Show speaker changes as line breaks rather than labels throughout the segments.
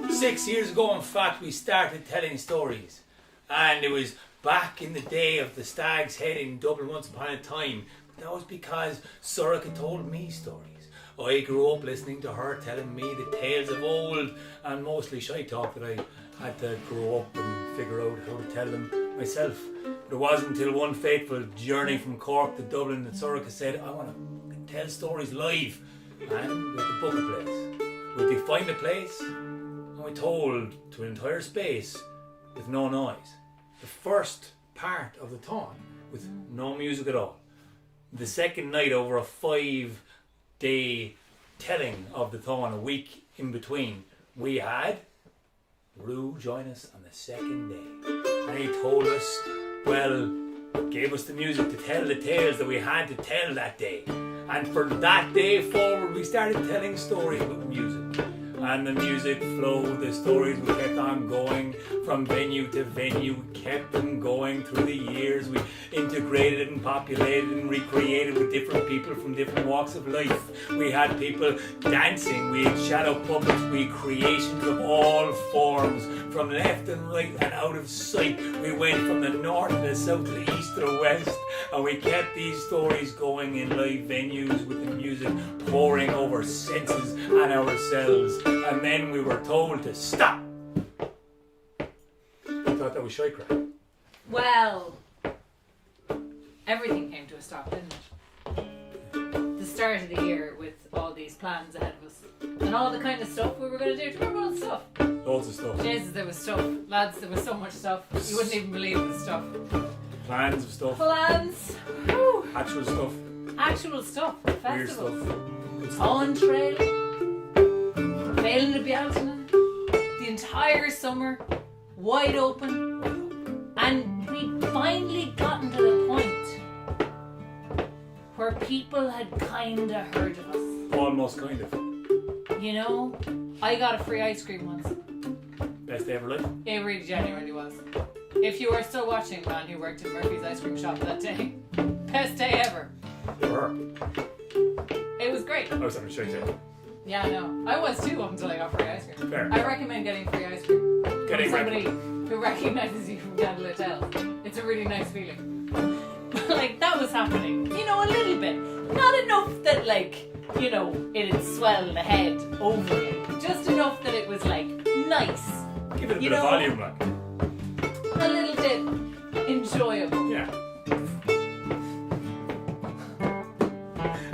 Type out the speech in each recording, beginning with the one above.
6 years ago, in fact, we started telling stories. And it was back in the day of the Stag's Head in Dublin once upon a time. But that was because Sorcha told me stories. I grew up listening to her telling me the tales of old and mostly shy talk that I had to grow up and figure out how to tell them myself. But it wasn't until one fateful journey from Cork to Dublin that Sorcha said, I want to tell stories live. And we had to book a place. We had to find a place, and we told to an entire space with no noise. The first part of the Táin with no music at all. The second night, over a 5-day telling of the Táin, a week in between, we had Rue join us on the second day. And he told us, gave us the music to tell the tales that we had to tell that day. And from that day forward, we started telling stories with music. And the music flowed, the stories we kept on going from venue to venue. We kept them going through the years. We integrated and populated and recreated with different people from different walks of life. We had people dancing, we had shadow puppets, we had creations of all forms, from left and right and out of sight. We went from the north to the south to the east to the west, and we kept these stories going in live venues with the music pouring over senses and ourselves. And then we were told to stop. I thought that was shy crap.
Well, everything came to a stop, didn't it? The start of the year with all these plans ahead of us and all the kind of stuff we were going to do. Do you remember all the stuff?
Loads of stuff.
Jesus, there was stuff. Lads, there was so much stuff. You wouldn't even believe the stuff.
Plans of stuff.
Plans. Whew.
Actual stuff.
Actual stuff.
Weird
Festivals.
stuff.
Táin trail. Failing to be out in it. The entire summer. Wide open. And we'd finally gotten to the point where people had kinda heard of us.
Almost kind of.
You know, I got a free ice cream once.
Best day of our life.
It really genuinely was. If you are still watching, man who worked in Murphy's ice cream shop that day, best day ever.
For her.
It was great.
I was having a shy day.
Yeah, I know. I was too up until I got free ice cream.
Fair.
I recommend getting free ice cream
Getting
from somebody who recognises you from candlelittales. It's a really nice feeling. Like, that was happening. You know, a little bit. Not enough that, like, you know, it'd swell the head over it. Just enough that it was, like, nice.
Give it a bit of volume, like.
A little bit enjoyable.
Yeah.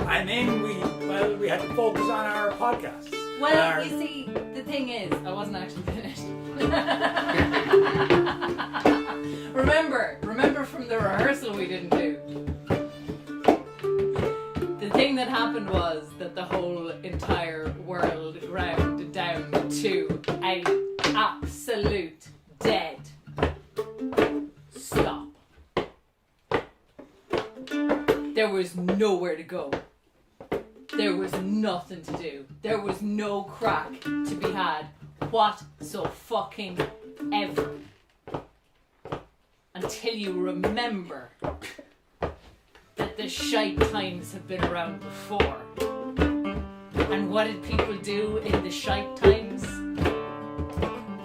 And then we had to focus on our podcast.
Well, you see, the thing is, I wasn't actually finished. Remember from the rehearsal we didn't do. The thing that happened was that the whole entire world ground down to an absolute dead stop. There was nowhere to go. There was nothing to do. There was no crack to be had whatso-fucking-ever. Until you remember that the shite times have been around before. And what did people do in the shite times?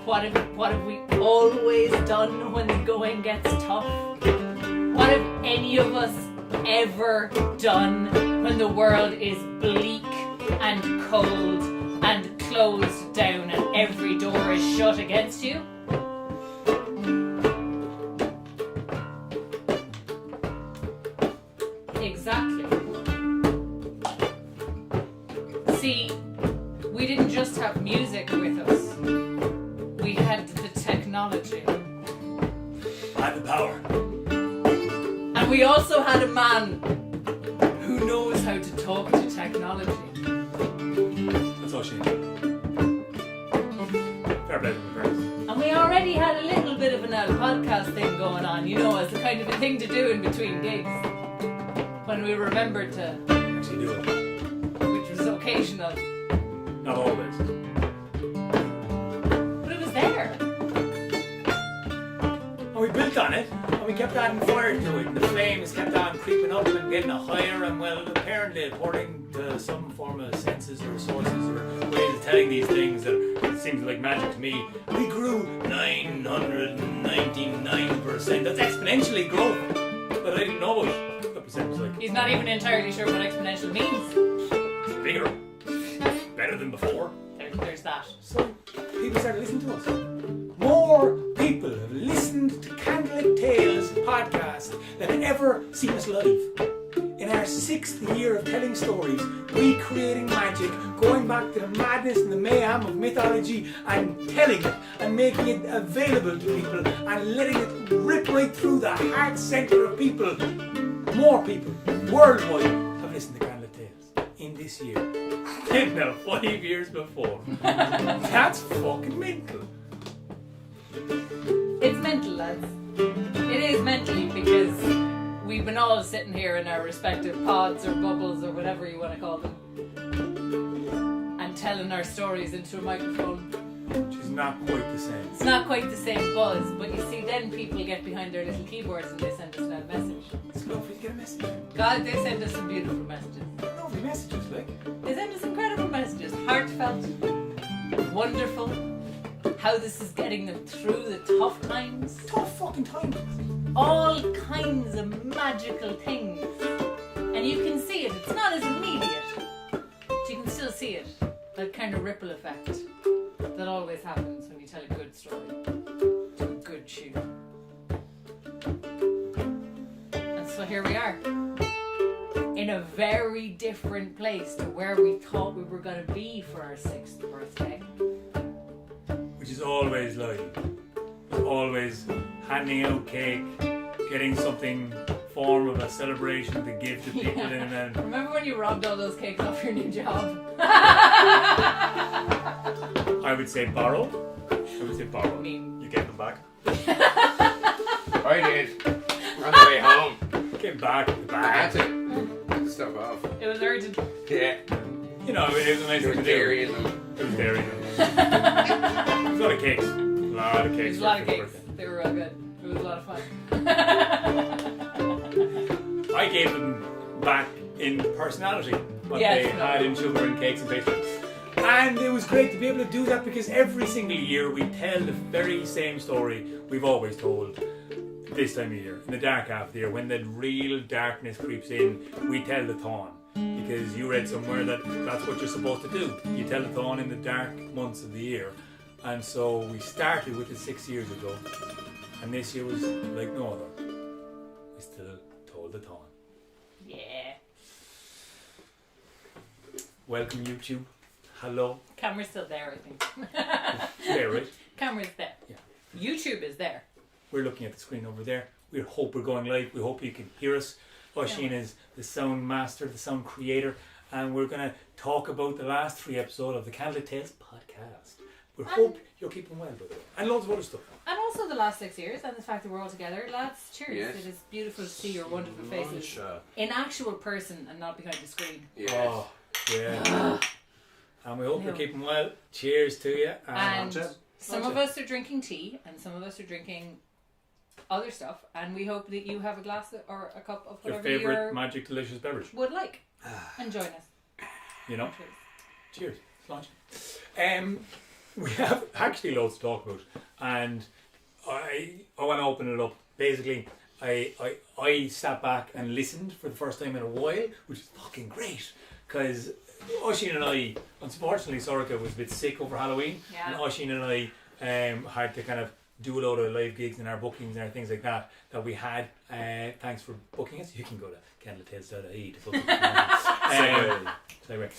What have we always done when the going gets tough? What have any of us ever done when the world is bleak and cold and closed down and every door is shut against you? Exactly. See, we didn't just have music with us. We had the technology.
And the power.
And we also had a man who knows how to talk to technology.
That's all she needed. Fair play to the parents.
And we already had a little bit of an podcast thing going on, you know, as a kind of a thing to do in between gigs. When we remembered to
Actually do it.
which was occasional.
Not always.
But it was there.
And we built on it. And And we kept adding fire to it, and the flames kept on creeping up and getting higher, and well, apparently according to some form of senses or sources or ways of telling these things that it seems like magic to me, we grew 999%. That's exponentially growth that I didn't know about. What percent was like?
He's not even entirely sure what exponential means.
Bigger. Better than before.
There's that.
So people started listening to us. More people have listened to Candlelittales podcast than ever seen us live. In our 6th year of telling stories, recreating magic, going back to the madness and the mayhem of mythology and telling it and making it available to people and letting it rip right through the heart centre of people. More people worldwide have listened to Candlelittales in this year than the 5 years before. That's fucking mental.
It's mental, lads. It is mentally because we've been all sitting here in our respective pods or bubbles or whatever you want to call them and telling our stories into a microphone.
Which is not quite the same.
It's not quite the same buzz, but you see then people get behind their little keyboards and they send us that message.
It's lovely to get a message.
God, they send us some beautiful messages.
Lovely messages, like.
They send us incredible messages. Heartfelt, wonderful, how this is getting them through the tough times.
Tough fucking times.
All kinds of magical things. And you can see it. It's not as immediate, but you can still see it. That kind of ripple effect that always happens when you tell a good story to a good tune. And so here we are. In a very different place to where we thought we were going to be for our 6th birthday.
Which is always like, always handing out cake, getting something form of a celebration to give to people in and
Remember when you robbed all those cakes off your new job?
I would say borrow.
I mean,
You get them back.
I did. On the way home.
Get back the
I
bag.
had to get the stuff off.
it was urgent.
Yeah.
You know, it was a nice
There
thing
was
to
dairy
do.
in them.
It was dairy. There's a lot of cakes. A lot of
There
cakes.
was a lot of
for
cakes.
birthday.
They were real good. It was a lot of fun.
I gave them back in personality what
Yes,
they
no.
had in sugar and cakes and pastry. And it was great to be able to do that because every single year we tell the very same story we've always told this time of year, in the dark half of the year, when the real darkness creeps in, we tell the Táin. Because you read somewhere that that's what you're supposed to do. You tell the Táin in the dark months of the year. And so we started with it 6 years ago. And this year was like no other. We still told the Táin.
Yeah.
Welcome YouTube. Hello.
Camera's still there, I think.
There, right?
Camera's there.
Yeah.
YouTube is there.
We're looking at the screen over there. We hope we're going live. We hope you can hear us. Oisín is the sound master, the sound creator, and we're going to talk about the last 3 episodes of the Candlelittales podcast. We hope you're keeping well, by the way. And loads of other stuff.
And also the last 6 years and the fact that we're all together. Lads, cheers.
Yes.
It is beautiful to see your wonderful faces
Sorcha.
in actual person and not behind the screen.
Yes.
Oh, yeah. And we hope you're keeping well. Cheers to you.
And
Sorcha.
some of us are drinking tea and some of us are drinking other stuff, and we hope that you have a glass or a cup of
your
whatever
favourite
you
magic delicious beverage.
would like. And join us.
You know?
Cheers.
Cheers. Launch. We have actually loads to talk about, and I want to open it up. Basically, I sat back and listened for the first time in a while, which is fucking great, because Oisín and I, unfortunately, Sorcha was a bit sick over Halloween,
Yeah.
and Oisín and I had to kind of do a load of live gigs and our bookings and our things like that we had. Thanks for booking us. You can go to candlelittales.ie to book segue.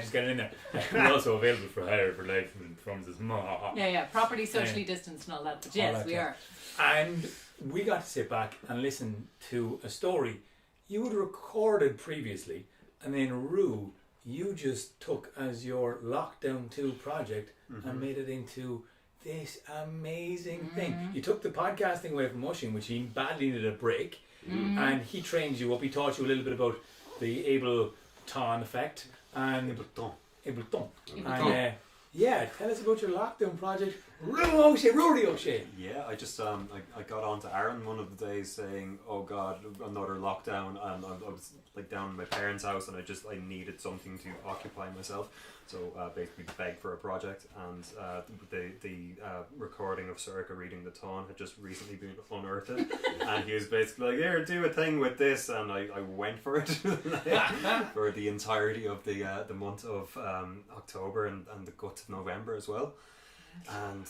Just get it in there. We're also available for hire for live performances.
Yeah. Properly socially distanced and all that. But yes,
that,
we
yeah.
are.
And we got to sit back and listen to a story you had recorded previously, and then Rue, you just took as your Lockdown 2 project and made it into this amazing thing. You took the podcasting away from Oisín, which he badly needed a break, and he trained you up. He taught you a little bit about the Ableton effect and Ableton. And Yeah, tell us about your lockdown project. Rudy O'Shea.
Yeah, I just I got on to Aaron one of the days saying, "Oh God, another lockdown." And I was like down in my parents' house, and I needed something to occupy myself. So basically begged for a project, and the recording of Sorcha reading the Táin had just recently been unearthed, and he was basically like, "Here, do a thing with this," and I went for it for the entirety of the month of October and the guts of November as well. And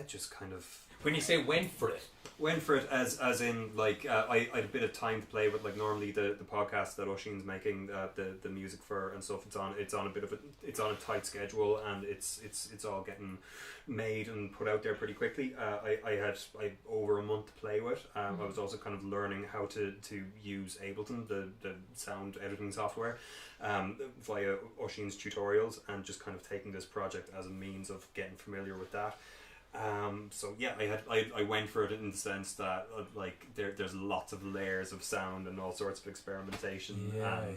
just kind of
When you say went for it,
as in like I had a bit of time to play with. Like normally the podcast that Oisín's making the music for and stuff, it's on a tight schedule, and it's all getting made and put out there pretty quickly. I had over a month to play with. I was also kind of learning how to use Ableton, the sound editing software, via Oisín's tutorials, and just kind of taking this project as a means of getting familiar with that. I went for it in the sense that there's lots of layers of sound and all sorts of experimentation, I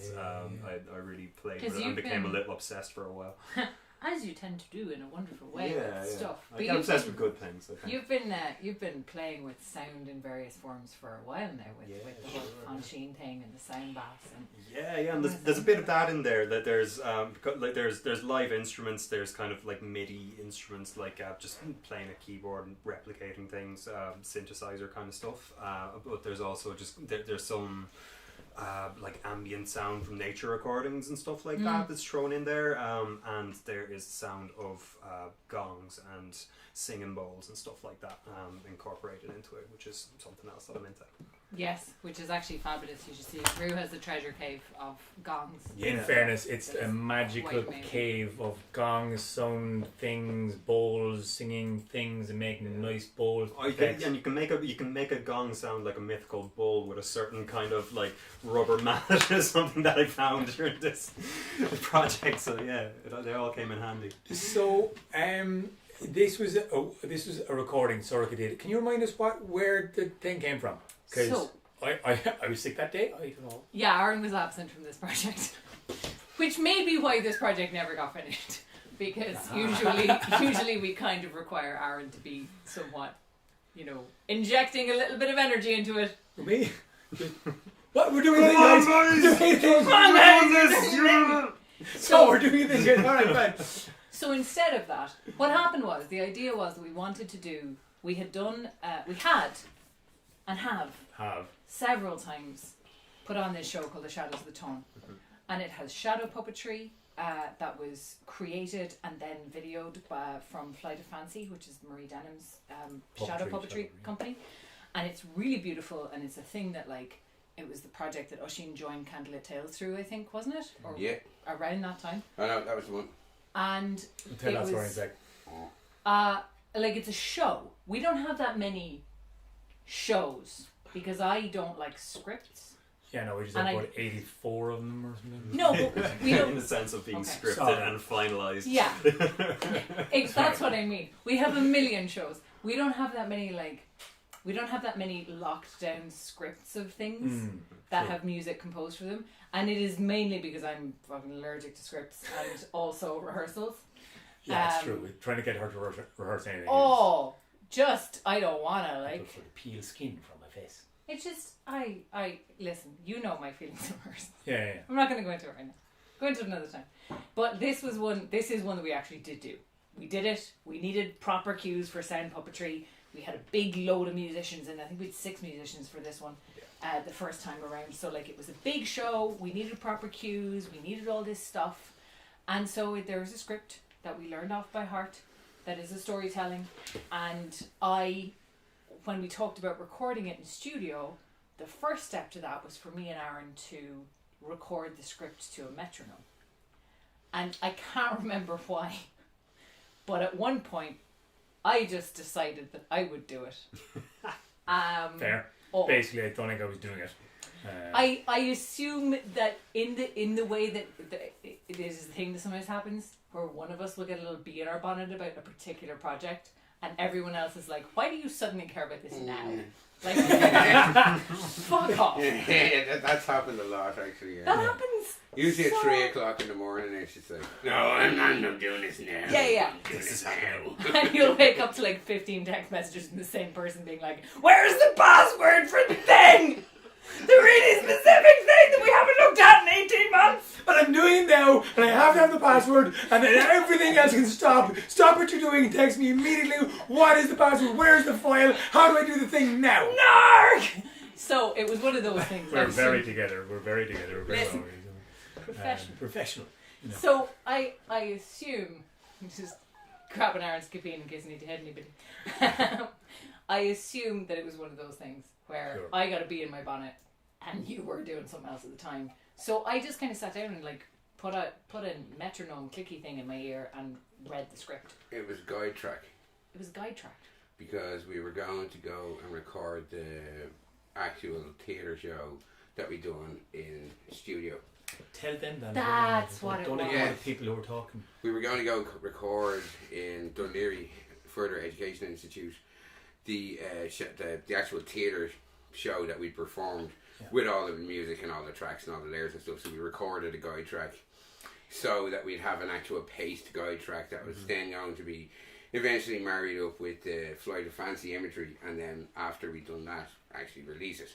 really played with it and became a little obsessed for a while.
As you tend to do in a wonderful way with stuff.
I get obsessed with good things, I think.
You've been playing with sound in various forms for a while now, with the whole An Táin thing and the sound bass.
And there's a bit of that in there. That there's there's live instruments. There's kind of like MIDI instruments, like just playing a keyboard and replicating things, synthesizer kind of stuff. But there's also just there's some like ambient sound from nature recordings and stuff like that that's thrown in there, and there is sound of gongs and singing bowls and stuff like that incorporated into it, which is something else that I'm into.
Yes, which is actually fabulous. You should see Rue has a treasure cave of gongs.
in fairness, it's a magical cave of gongs, sound things, bowls, singing things, and making a nice bowl.
And you can make a gong sound like a mythical bowl with a certain kind of like rubber mat or something that I found during this project. So yeah, they all came in handy.
So this was a recording Sorcha did. Can you remind us where the thing came from? Because I was sick that day. I don't know.
Yeah, Aaron was absent from this project, which may be why this project never got finished. Because usually we kind of require Aaron to be somewhat, injecting a little bit of energy into it.
Me? What we're doing this, guys? We're doing this. All right, fine.
So instead of that, what happened was the idea was that we wanted to do. We had and have several times put on this show called The Shadows of the Táin, and it has shadow puppetry that was created and then videoed from Flight of Fancy, which is Marie Denham's shadow puppetry company, and it's really beautiful, and it's a thing that it was the project that Oisín joined Candlelittales through, I think, wasn't it? Or around that time.
I know, that was the one.
And
tell that story in a sec.
It's a show. We don't have that many shows because I don't like scripts.
Yeah, no, we just have about 84 of them or something.
No, but we don't.
In the sense of being scripted and finalised.
Yeah. That's what I mean. We have a million shows. We don't have that many locked down scripts of things that have music composed for them. And it is mainly because I'm fucking allergic to scripts and also rehearsals.
Yeah, that's true. We're trying to get her to rehearse anything.
I don't want to
peel skin from my face.
It's just, I listen, you know my feelings of rehearsals.
Yeah.
I'm not going to go into it right now. Go into it another time. But this is one that we actually did do. We did it. We needed proper cues for sound puppetry. We had a big load of musicians, and I think we had 6 musicians for this one the first time around. So it was a big show. We needed proper cues. We needed all this stuff. And so there was a script that we learned off by heart that is a storytelling. And when we talked about recording it in studio, the first step to that was for me and Aaron to record the script to a metronome. And I can't remember why, but at one point I just decided that I would do it.
Fair. Basically, I don't think I was doing it.
I assume that in the way that it is the thing that sometimes happens, where one of us will get a little bee in our bonnet about a particular project, and everyone else is like, why do you suddenly care about this now? Like, fuck off.
Yeah, that's happened a lot actually.
That happens.
Usually
so-
at 3 o'clock in the morning, it's just like, no, I'm not doing this now.
Yeah.
I'm doing this now.
And you'll wake up to like 15 text messages from the same person being like, where's the password for the thing? The really specific thing that we haven't looked at in 18 months.
But I'm doing it now, and I have to have the password, and then everything else can stop. Stop what you're doing and text me immediately. What is the password? Where's the file? How do I do the thing now?
Narc! So it was one of those things.
We're
like,
very together. We're very together. We're very
Listen,
well.
professional.
Professional. You know.
So I assume, just grabbing Aaron's caffeine in case I need to head anybody. I assume that it was one of those things where
Sure.
I got a bee in my bonnet and you were doing something else at the time. So I just kind of sat down and like put a metronome clicky thing in my ear and read the script.
It was guide track
It was guide track.
because we were going to go and record the actual theatre show that we done in studio.
Tell them that.
That's what it
Don't
was.
ignore the people who were talking.
We were going to go record in Dunleary Further Education Institute the actual theatre show that we performed with all the music and all the tracks and all the layers and stuff. So we recorded a guide track so that we'd have an actual paced guide track that was then going to be eventually married up with the Flight of Fancy imagery, and then after we'd done that, actually release it.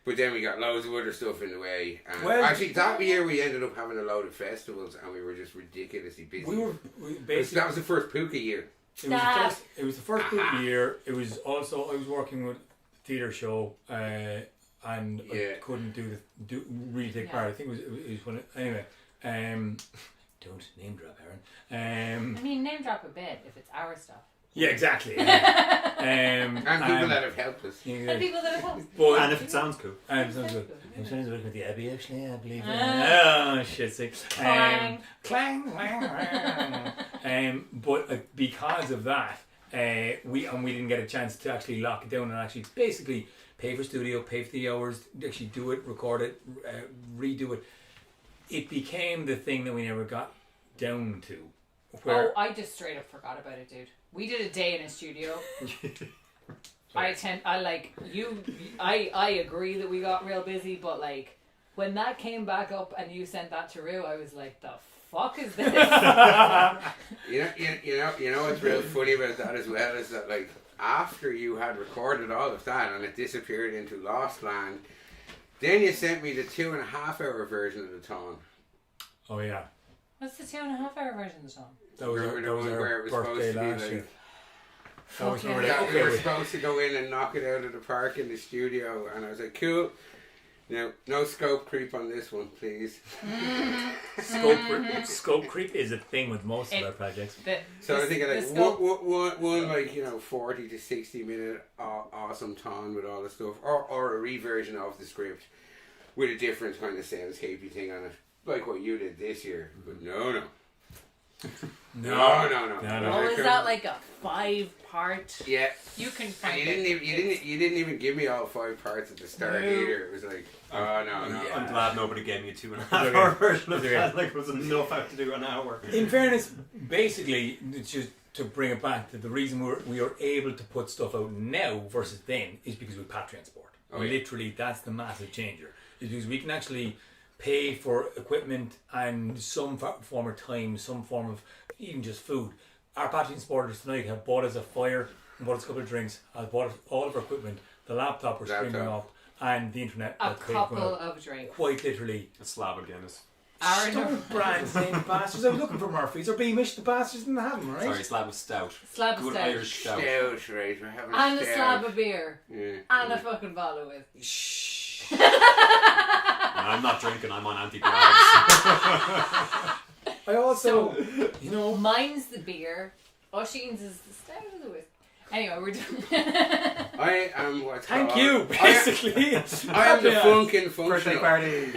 But then we got loads of other stuff in the way. And
Well,
actually, that year we ended up having a load of festivals, and we were just ridiculously busy.
We basically.
That was the first Puka year.
It was the first boot year. It was also I was working with the theatre show, and I couldn't really take part. I think it was when anyway. Don't name drop, Aaron.
I mean, name drop a bit if it's our stuff.
Yeah, exactly.
And people that have helped us.
And people that have helped.
And if it sounds cool.
Sounds good. I'm trying to work with the Abbey actually, I believe. Oh shit, sick.
Clang.
Clang. But because of that, we didn't get a chance to actually lock it down and actually basically pay for studio, pay for the hours, actually do it, record it, redo it. It became the thing that we never got down to. Where
I just straight up forgot about it, dude. We did a day in a studio. I agree that we got real busy, but like when that came back up and you sent that to Rue, I was like, the fuck is this?
You know what's real funny about that as well is that like after you had recorded all of that and it disappeared into Lost Land, then you sent me the 2.5 hour version of the Táin.
Oh yeah.
What's the 2.5 hour version of the song?
That was
Remember the one where it was supposed
birthday
to be
last
like
year. That was
Okay.
already
that we
okay
were
with.
supposed to go in and knock it out of the park in the studio, and I was like, cool. No scope creep on this one, please.
Scope creep is a thing with most of our projects.
So I think
the
like
scope-
one like 40 to 60 minute awesome Táin with all the stuff, or a reversion of the script with a different kind of soundscapey thing on it, like what you did this year. But no.
Oh, is that like a 5-part?
Yeah.
You can
And
find
you
it.
didn't even give me all 5 parts at the start either. It was like, oh no.
I'm glad nobody gave me a 2.5
Okay.
hour version of
Okay.
that. Like it was enough I had to do an hour.
In fairness, basically, it's just to bring it back to the reason we are able to put stuff out now versus then is because we Patreon support.
Oh, yeah.
Literally, that's the massive changer. Is because we can actually pay for equipment and some form of time, some form of even just food. Our Patreon supporters tonight have bought us a fire, bought us a couple of drinks, have bought us all of our equipment, the laptop we're streaming off, and the internet.
A
that's paid
couple
for.
of drinks.
Quite literally.
A slab of Guinness.
Don't brand name bastards. I was looking for Murphy's or Beamish. The bastards didn't have them, right?
Sorry, slab of stout.
Slab of
Good
stout.
Irish stout.
Stout, right? We're having
And a
stout.
slab of beer.
Yeah.
And a fucking bottle with.
Shh.
And I'm not drinking, I'm on antibiotics.
I also,
Mine's the beer. Oisin's is the stout of the whiskey. Anyway, we're done.
I am what's
thank
called-
you, basically.
I am the funkin'
Birthday
functional.
party.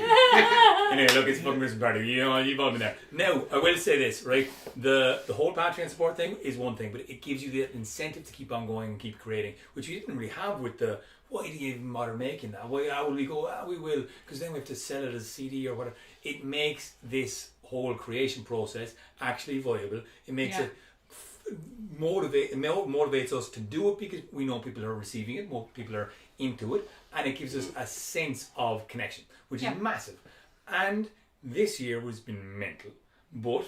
Anyway, look, it's fucking Christmas party. You've all been there. Now, I will say this, right? The whole Patreon support thing is one thing, but it gives you the incentive to keep on going and keep creating, which you didn't really have with the. Why do you even bother making that? Why? How will we go? We will, because then we have to sell it as a CD or whatever. It makes this whole creation process actually viable. It makes it motivates us to do it because we know people are receiving it, more people are into it, and it gives us a sense of connection, which is massive. And this year has been mental, but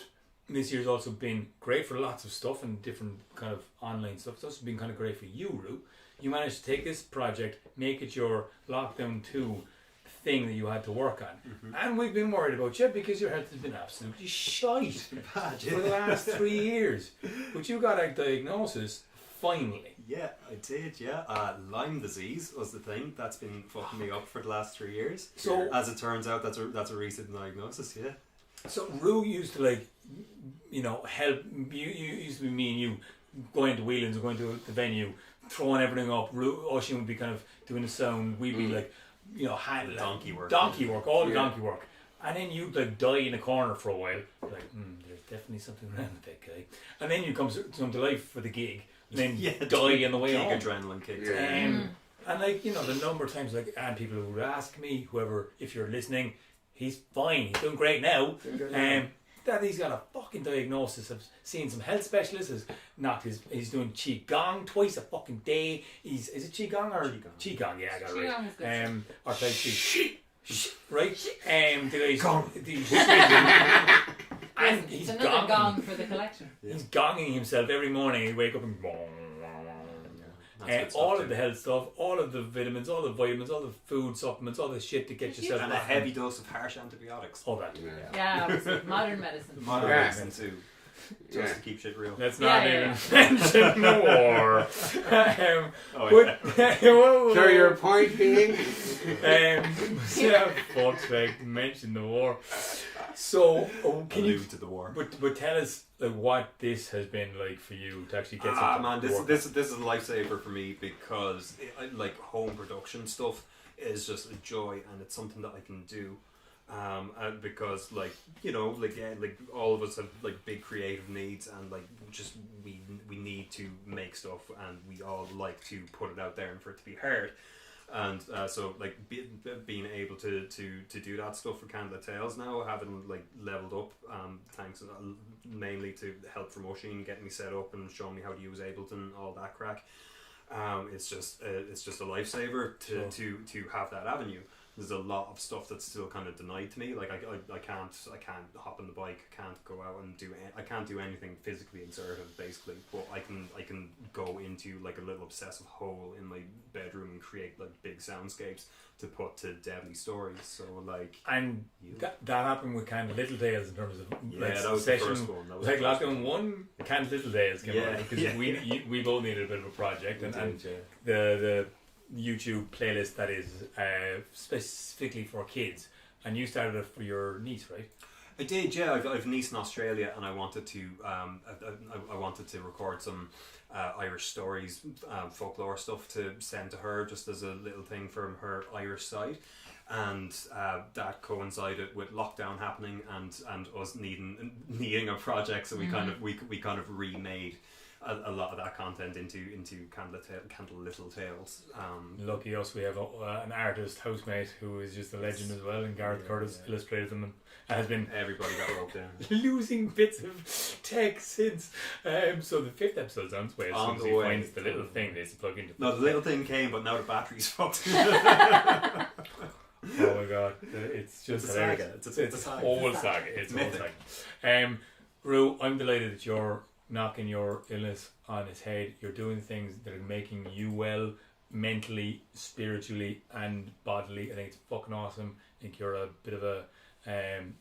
this year's also been great for lots of stuff and different kind of online stuff. It's also been kind of great for you, Rue. You managed to take this project, make it your lockdown 2 thing that you had to work on. And we've been worried about you because your health has been absolutely shite for the last 3 years. But you got a diagnosis finally.
Yeah, I did, yeah. Lyme disease was the thing that's been fucking me up for the last 3 years.
So,
as it turns out, that's a recent diagnosis, yeah.
So Rue used to help, you used to be me and you going to Whelan's or going to the venue, throwing everything up. Oisín would be kind of doing the sound, we'd be like, donkey work, all the donkey work. And then you'd like die in a corner for a while, like, there's definitely something wrong with that guy. And then you come to life for the gig, and then die on the way home.
Adrenaline kicks.
And the number of times, and people who would ask me, whoever, if you're listening, he's fine, he's doing great now. That he's got a fucking diagnosis of seeing some health specialists, he's doing Qigong twice a fucking day. Is it Qigong or Qigong? Yeah, I got it right. Or Tai Chi. Right? The guy's and
it's another gong for the collection.
He's gonging himself every morning. He'd wake up and all of the health stuff, all of the vitamins, all the vitamins, all the food supplements, all the shit to get yourself
and a heavy dose of harsh antibiotics.
All that.
Yeah, obviously. Modern medicine.
Modern medicine too. Just to keep shit real.
Let's not even mention the war.
So your point being?
Fuck's sake, mention the war. So, can you
to the war?
But tell us what this has been like for you to actually get something.
This is a lifesaver for me because home production stuff is just a joy and it's something that I can do. And because all of us have big creative needs and we need to make stuff and we all like to put it out there and for it to be heard. And being able to do that stuff for Candlelittales now, having leveled up, thanks mainly to help from Oisín getting me set up and showing me how to use Ableton and all that crack. It's just a lifesaver to have that avenue. There's a lot of stuff that's still kind of denied to me. I can't hop on the bike. I can't go out and I can't do anything physically exertive basically. But I can go into a little obsessive hole in my bedroom and create big soundscapes to put to deadly stories. So
that happened with Candlelittales in terms of
that was the first one. That was
lockdown 1. Candlelittales came out because we both needed a bit of a project and the YouTube playlist that is specifically for kids, and you started it for your niece, right?
I did, yeah. I've a niece in Australia, and I wanted to record some Irish stories, folklore stuff to send to her, just as a little thing from her Irish side. And that coincided with lockdown happening and us needing a project, so we kind of remade a lot of that content into Candlelittales.
Lucky us, we have an artist housemate who is just a legend as well, and Gareth Curtis illustrated them and has been
everybody got roped down
losing bits of tech since. So the 5th episode's on its way. As soon as he finds the little thing they plug into.
No, the little thing came, but now the battery's fucked.
Oh my god, it's just
saga.
It's a whole saga. It's a whole saga. Rue, I'm delighted that you're knocking your illness on its head. You're doing things that are making you well mentally, spiritually and bodily. I think it's fucking awesome. I think you're a bit of a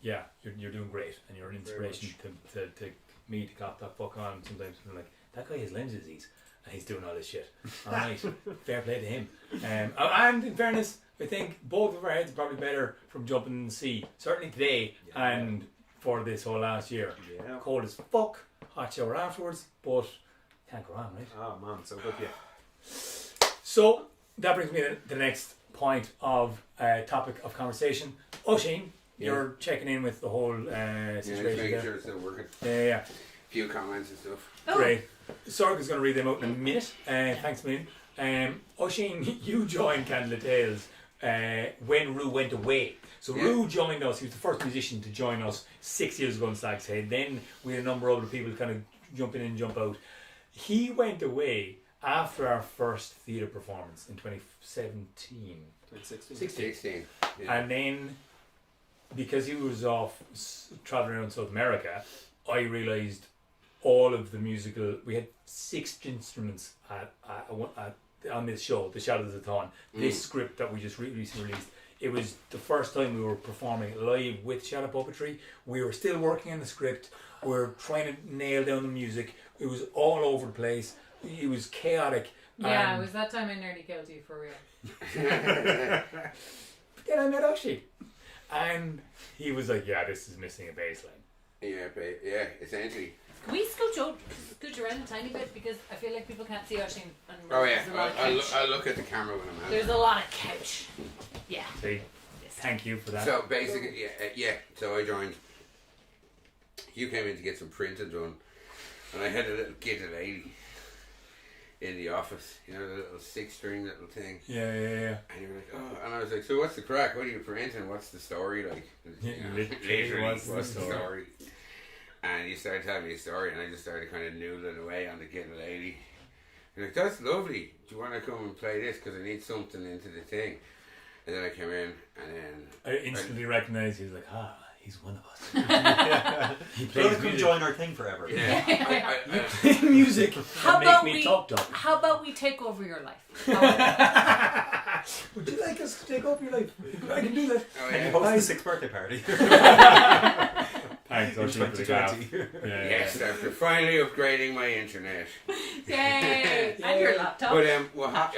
you're doing great, and you're an inspiration to me to cop that fuck on. Sometimes I'm like, that guy has Lyme disease and he's doing all this shit. Alright, fair play to him. And in fairness, I think both of our heads are probably better from jumping in the sea, certainly today and for this whole last year. Cold as fuck, hot shower afterwards, but can't go wrong, right?
Oh man, so good, yeah.
So that brings me to the next point of topic of conversation. Oisín, you're checking in with the whole situation.
Just making sure it's still working.
Yeah.
Few comments and stuff.
Great. Sorcha's going to read them out in a minute. Thanks a million. Oisín, you joined Candlelittales when Rue went away. So Rue joined us. He was the first musician to join us 6 years ago in Stag's Head. Then we had a number of other people kind of jump in and jump out. he went away after our first theatre performance in 2017.
16. Yeah.
And then, because he was off traveling around South America, I realised all of the musical. We had 6 instruments on this show, The Shadows of Dawn. This script that we just recently released. It was the first time we were performing it live with shadow puppetry. We were still working on the script. We were trying to nail down the music. It was all over the place. It was chaotic.
Yeah, it was that time I nearly killed you for real.
But then I met Oshie. And he was like, yeah, this is missing a bass line.
Yeah, essentially.
Can we scooch around a tiny bit, because I feel like people can't see Oshie.
Oh yeah, I'll look at the camera when I'm out.
There's a lot of couch. Yeah.
See? Thank you for that.
So basically, so I joined. You came in to get some printing done, and I had a little guitar-lady in the office, you know, the little 6-string little thing.
Yeah.
And you were like, oh, and I was like, so what's the crack? What are you printing? What's the story like? You know, literally, what's the story? And you started telling me a story, and I just started kind of noodling away on the guitar-lady. You're like, that's lovely. Do you want to come and play this? Because I need something into the thing. And then I came in, and then
I instantly recognised he was like, he's one of us. He plays
come join our thing forever.
Yeah.
You play music and make me talk.
How about we take over your life?
Would you like us to take over your life? I can do that.
Oh,
Can
yeah.
you host the 6th birthday party?
Thanks, Oshie, for the gaff.
2020.
Yes, after finally upgrading my internet.
Yay! And your laptop.
But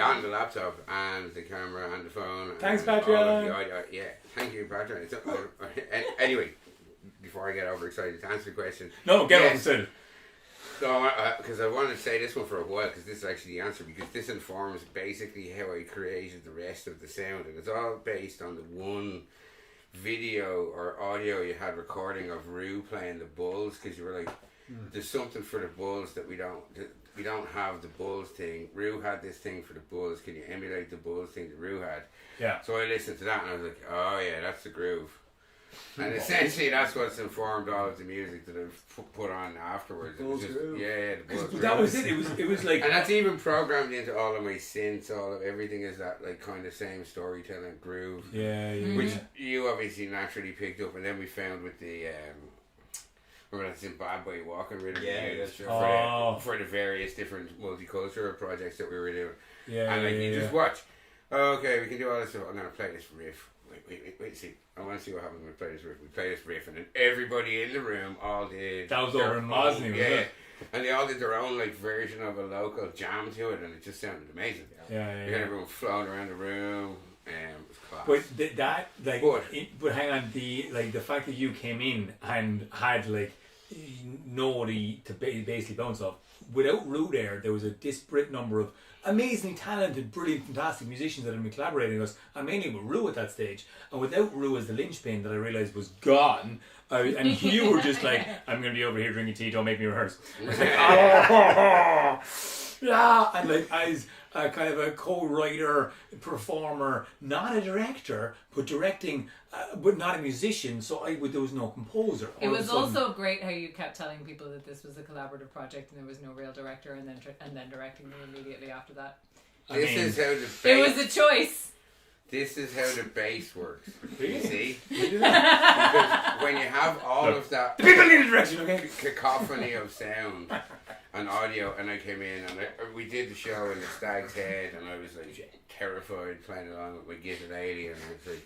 on the laptop and the camera and the phone.
Thanks,
and all of
Patreon.
the audio. Yeah, thank you, Patreon. Anyway, before I get overexcited to answer the question.
No, get off excited.
No, because I wanted to say this one for a while, because this is actually the answer, because this informs basically how I created the rest of the sound, and it's all based on the one video or audio you had recording of Rue playing the Bulls, because you were like, there's something for the Bulls that we don't have the Bulls thing. Rue had this thing for the Bulls. Can you emulate the Bulls thing that Rue had?
Yeah.
So I listened to that and I was like, oh yeah, that's the groove. And essentially that's what's informed all of the music that I've put on afterwards.
Bulls groove.
Yeah, the Bulls groove.
That was it. It was like,
and that's even programmed into all of my synths. Everything is that like kind of same storytelling groove.
yeah.
Which you obviously naturally picked up, and then we found with the remember that Zimbabwe walking rhythm for the various different multicultural projects that we were doing.
Yeah.
And like you just watch. Oh, okay, we can do all this stuff. I'm gonna play this riff. Wait, see. I want to see what happens when we play this riff. We play this riff, and then everybody in the room all did.
That was over in Mosney, wasn't it?
And they all did their own like version of a local jam to it, and it just sounded amazing.
Yeah.
You had everyone floating around the room, and it was class.
But hang on, the fact that you came in and had like nobody to basically bounce off. Without Rue there was a disparate number of amazingly talented, brilliant, fantastic musicians that had been collaborating with us, and mainly with Rue at that stage. And without Rue as the linchpin that I realised was gone, and you were just like, I'm going to be over here drinking tea, don't make me rehearse. I was like, yeah, and like as a kind of a co-writer, performer, not a director, but directing, but not a musician, so there was no composer.
It was also great how you kept telling people that this was a collaborative project and there was no real director, and then directing me immediately after that.
Is how the bass,
it was a choice.
This is how the bass works.
Really?
You see? Because when you have all of that
people need a direction, okay?
cacophony of sound and audio, and I came in and we did the show in the Stag's Head, and I was like terrified playing along with my guitar lady, and I was like,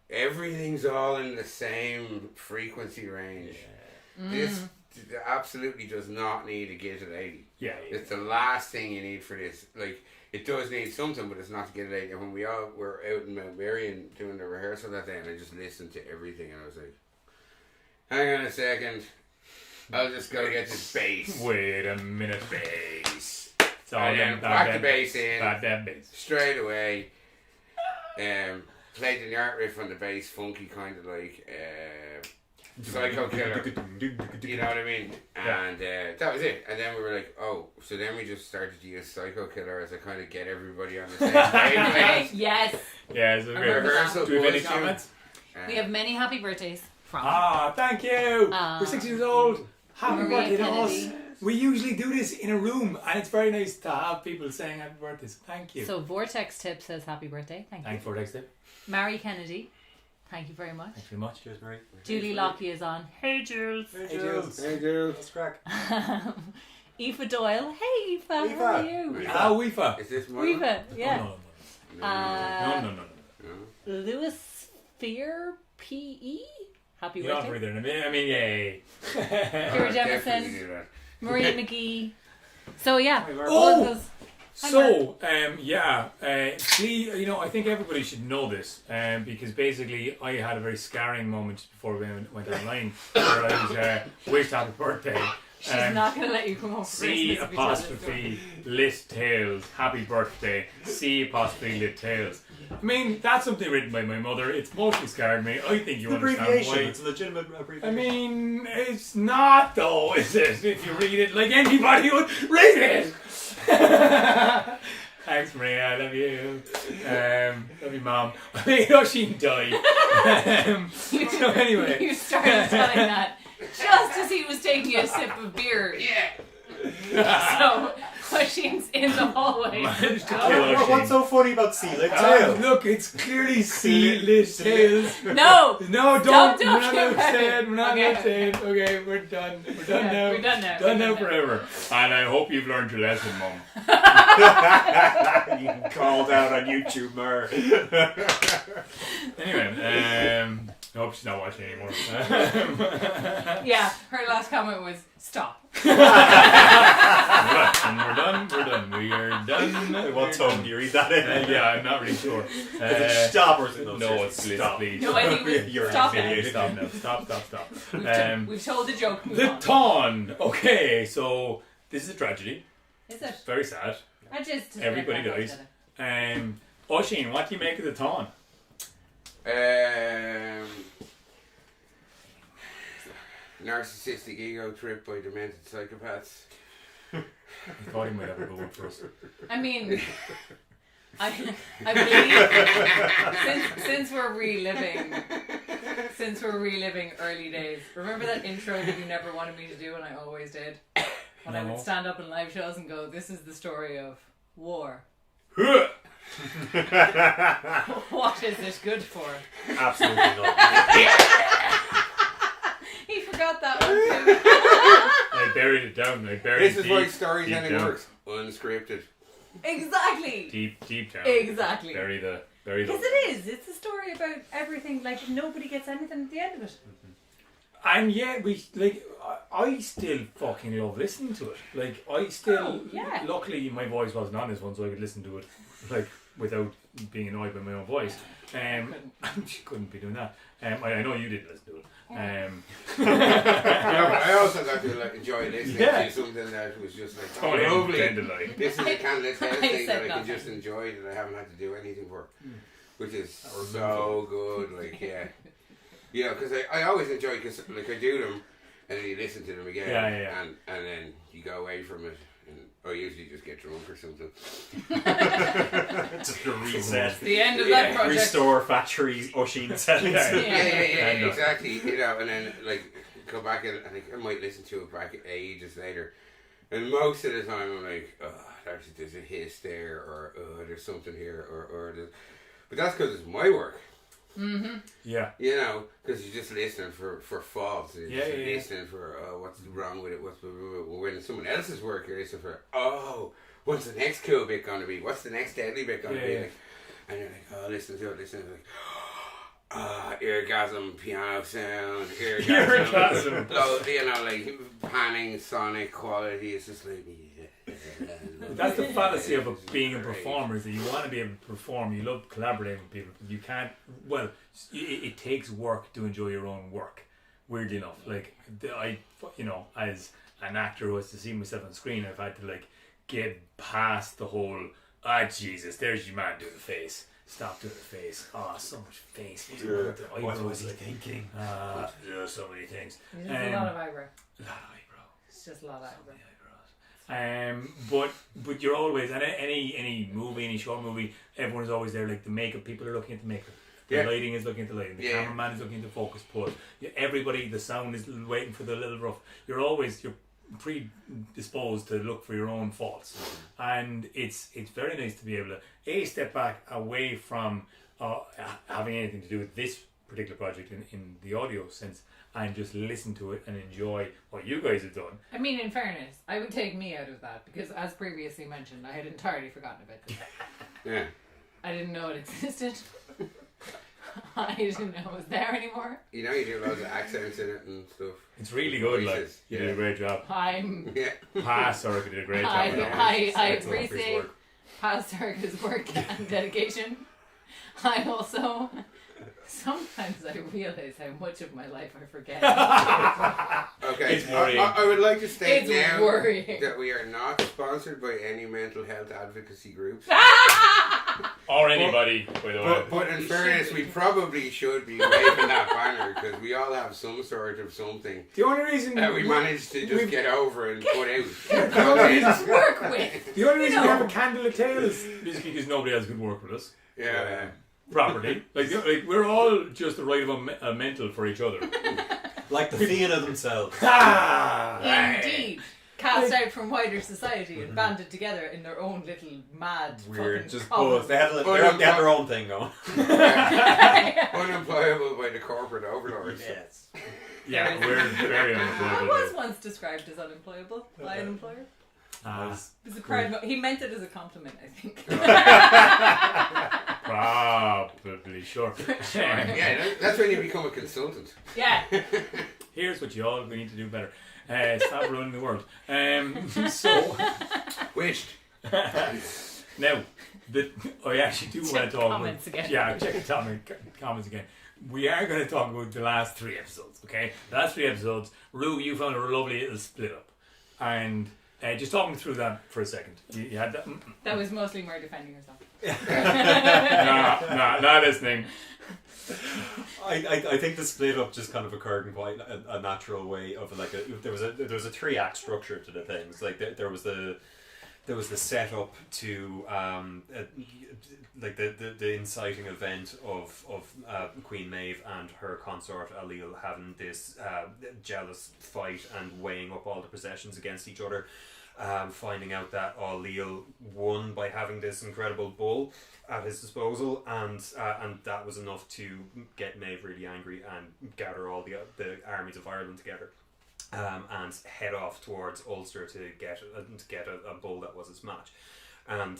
everything's all in the same frequency range. Yeah. This absolutely does not need a guitar lady.
Yeah.
It's the last thing you need for this. Like, it does need something, but it's not to get it out. And when we all were out in Mount Marion doing the rehearsal that day, and I just listened to everything, and I was like, hang on a second, I'll just go get this bass.
Wait a minute, bass. It's all
And then whack the bass in,
Bad bass.
straight away. Played the art riff on the bass, funky kind of like Psycho Killer. You know what I mean? And that was it. And then we were like, oh, so then we just started to use Psycho Killer as a kind of get everybody on the same wavelength.
Yes.
Yeah, it's a great
rehearsal.
Do we have any
bullshit.
comments?
We have many happy birthdays from
Thank you. We're 6 years old. Happy
Maria
birthday to us.
Kennedy.
We usually do this in a room, and it's very nice to have people saying happy birthday. So thank you.
So Vortex Tip says happy birthday. Thank you.
Thanks for next tip.
Mary Kennedy, thank you very much.
Thanks very much.
Cheers, Mary.
Julie Lockie is on. Hey Jules.
Hey, Jules.
Hey, dude.
Let's crack.
Aoife Doyle. Hey Aoife, how are you?
Ah, Weefa.
Is this my
Aoife, yeah.
No.
Lewis Fear PE. Happy
You're not
birthday.
there. I mean, yay.
Kira Jemison, Marie McGee. So yeah.
Oh! So, see, I think everybody should know this, because basically I had a very scarring moment before we went online, where I was wished happy birthday.
She's not going to let you come home for
C
Christmas.
apostrophe lit tales, happy birthday, C apostrophe lit tales. I mean, that's something written by my mother. It's mostly scarred me. I think you understand why.
It's a legitimate abbreviation.
I mean, it's not though, is it? If you read it like anybody would read it. Thanks, Maria. I love you. Love you, Mom. I mean, she died. So anyway,
You started telling that just as he was taking a sip of beer.
Yeah.
So, Oisín's in the hallway.
managed to kill
What's so funny about sea-lit tails?
Look, it's clearly sea-lit tails.
No!
No, don't.
Don't
We're not
talk about
upset. We're not
Okay.
upset. Okay, we're done. We're done now.
We're done now.
Done now forever. And I hope you've learned your lesson, Mum.
You called out on YouTube, Mer.
Anyway, I hope she's not watching anymore.
Yeah, her last comment was, stop.
We're done. We are done.
What tone do you read that in?
Yeah, I'm not really sure.
Is it stop or is it
No, it's
stop?
please.
No, I think we
You're
stop
an
it.
idiot.
Stop now. Stop.
We've told the joke. Move
The
on.
Táin. Okay, so this is a tragedy.
Is it?
Very sad.
I just
Everybody dies. Oisín, what do you make of the Táin?
Narcissistic ego trip by demented psychopaths.
I thought he might have a good one for us.
I mean, I believe since we're reliving early days. Remember that intro that you never wanted me to do and I always did? When I would stand up in live shows and go, "This is the story of war." What is it good for?
Absolutely not.
He forgot that one too.
I buried it down.
This is
deep,
why storytelling
deep down.
works. Unscripted.
Exactly.
Deep down.
Exactly.
Bury the.
Because it is. It's a story about everything. Like nobody gets anything at the end of it.
And yet I still fucking love listening to it. Like I still.
Oh, yeah.
Luckily, my voice wasn't on this one, so I could listen to it like without being annoyed by my own voice. She couldn't be doing that. I know you didn't listen to it.
I also got to enjoy listening
Yeah.
to something that was just like
Totally
lovely.
candlelight.
This is a candlelittales
I
thing
said
that I can
nothing.
just enjoy that I haven't had to do anything for, which is
Or
so good. Like because I always enjoy because like I do them and then you listen to them again,
Yeah.
and then you go away from it. And I usually just get drunk or something.
Just a reset.
The end of that project.
Restore factory Oisín settings.
Yeah, exactly. And then like go back and I might listen to it back ages later, and most of the time I'm like, oh, there's a hiss there, or oh, there's something here, or there's... But that's because it's my work.
Mm-hmm.
Yeah.
Because you're just listening for faults. You're just listening for what's wrong with it. When someone else's work, you're listening for what's the next cool bit gonna be? What's the next deadly bit gonna be? Like, and you're like, listen to it, like, orgasm, piano sound, orgasm, like panning, sonic quality. It's just like,
That's the fallacy of being a performer, is that you want to be able to perform. You love collaborating with people. You can't. Well, it takes work to enjoy your own work. Weirdly enough, like as an actor who has to see myself on screen, I've had to like get past the whole. Jesus, there's your man doing the face. Stop doing the face. Oh, so much face.
What was he thinking?
So many things.
There's a lot of eyebrow.
A lot of eyebrow.
It's just a lot of eyebrow.
But you're always, and any movie, any short movie, everyone is always there. Like the makeup, people are looking at the makeup. The lighting is looking at the lighting. The cameraman is looking at the focus pull. Everybody, the sound is waiting for the little rough. You're predisposed to look for your own faults, and it's very nice to be able to step back away from having anything to do with this particular project in the audio sense, and just listen to it and enjoy what you guys have done.
I mean, in fairness, I would take me out of that because, as previously mentioned, I had entirely forgotten about this.
Yeah.
I didn't know it existed. I didn't know it was there anymore.
You know, you do loads of accents in it and stuff.
It's really good. Like,
Voices.
you did a great job.
Yeah.
Sorcha did a great job.
I
Excellent piece of
appreciate
work.
Sorcha's work and dedication. I also sometimes I realize how much of my life I forget.
Okay,
It's worrying.
I would like to state
It's
now
worrying.
that we are not sponsored by any mental health advocacy groups.
Or anybody, by the way.
But in
You
fairness,
should
we
be.
probably should be waving that banner because we all have some sort of something
The only reason
that we managed to just
we've-
get over and put out.
Work with.
The only reason we
know.
have a candlelittales is because nobody else could work with us
Yeah.
properly. like we're all just the right of a mental for each other.
Like the Fianna themselves.
Indeed. Cast out from wider society and banded together in their own little mad
Weird,
fucking
just
common.
both. They had their own thing going.
Unemployable by the corporate overlords.
Yes.
Yeah, we're very
I
unemployable.
was once described as unemployable by an employer. It was a proud he meant it as a compliment, I think.
Probably, sure.
Yeah, that's when you become a consultant.
Yeah.
Here's what you all need to do better. Stop ruining the world. So
Wished.
now, I actually do want
Check
to talk
comments
about,
again.
Yeah, check the comments again. We are going to talk about the last 3 episodes, okay? The last 3 episodes, Rue, you found a lovely little split up. And just talk me through that for a second. You had that?
That was mostly more defending yourself.
Not listening.
I think the split up just kind of occurred in quite a natural way of like there was a 3-act structure to the things. Like there was the setup to like the inciting event of Queen Maeve and her consort Alil having this jealous fight and weighing up all the possessions against each other. Finding out that Alil won by having this incredible bull at his disposal, and that was enough to get Maeve really angry and gather all the armies of Ireland together, and head off towards Ulster to get a bull that was his match. And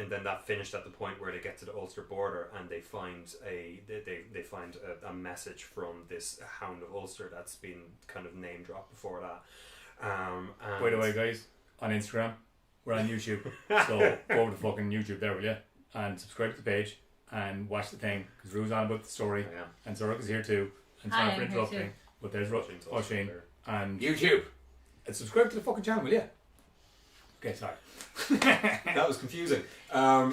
then that finished at the point where they get to the Ulster border and they find a message from this Hound of Ulster that's been kind of name dropped before that. And
By the way, guys, on Instagram, we're on YouTube, so go over to fucking YouTube there, will you? And subscribe to the page and watch the thing, because Rue's on about the story,
Yeah.
and Sorcha's here too, and
Hi,
sorry for
I'm here
interrupting,
too.
but there's Oisin, and
YouTube.
subscribe to the fucking channel, will you? Okay, sorry.
that was confusing.
Oh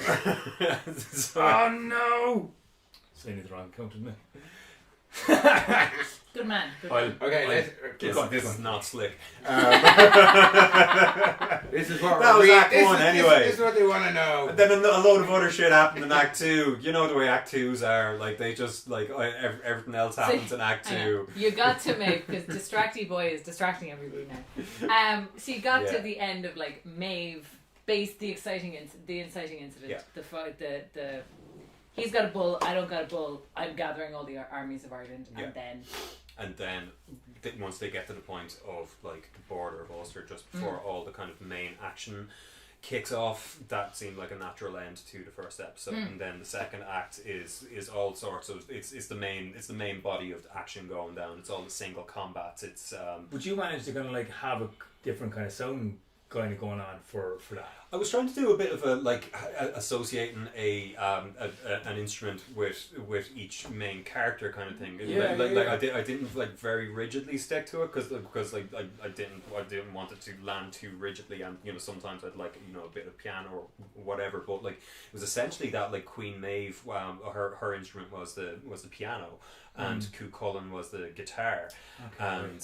no! Saying it the wrong account, didn't I?
Good man. Good
I'll-
man.
Okay,
This is not slick.
this is what
That was Act
this
1
is-
anyway.
This is what they want to know.
And then a load of other shit happened in Act 2. You know the way Act 2s are. Like, they just, like, everything else happens in Act
I
2.
know. You got to make, because Distracty Boy is distracting everybody now. So you got
Yeah.
to the end of like Maeve, the inciting incident.
Yeah.
The fight, the he's got a bull, I don't got a bull. I'm gathering all the armies of Ireland,
Yeah.
and then
And then once they get to the point of like the border of Ulster, just before all the kind of main action kicks off, that seemed like a natural end to the first episode. And then the second act is all sorts of it's the main body of action going down. It's all the single combats. It's
Would you manage to kind of like have a different kind of sound kind of going on for that?
I was trying to do a bit of a like associating an instrument with each main character kind of thing.
Yeah,
like
yeah.
I didn't like very rigidly stick to it because like I didn't want it to land too rigidly, and you know sometimes I'd like a bit of piano or whatever, but like it was essentially that like Queen Maeve, her instrument was the piano. And Cú Chulainn was the guitar, and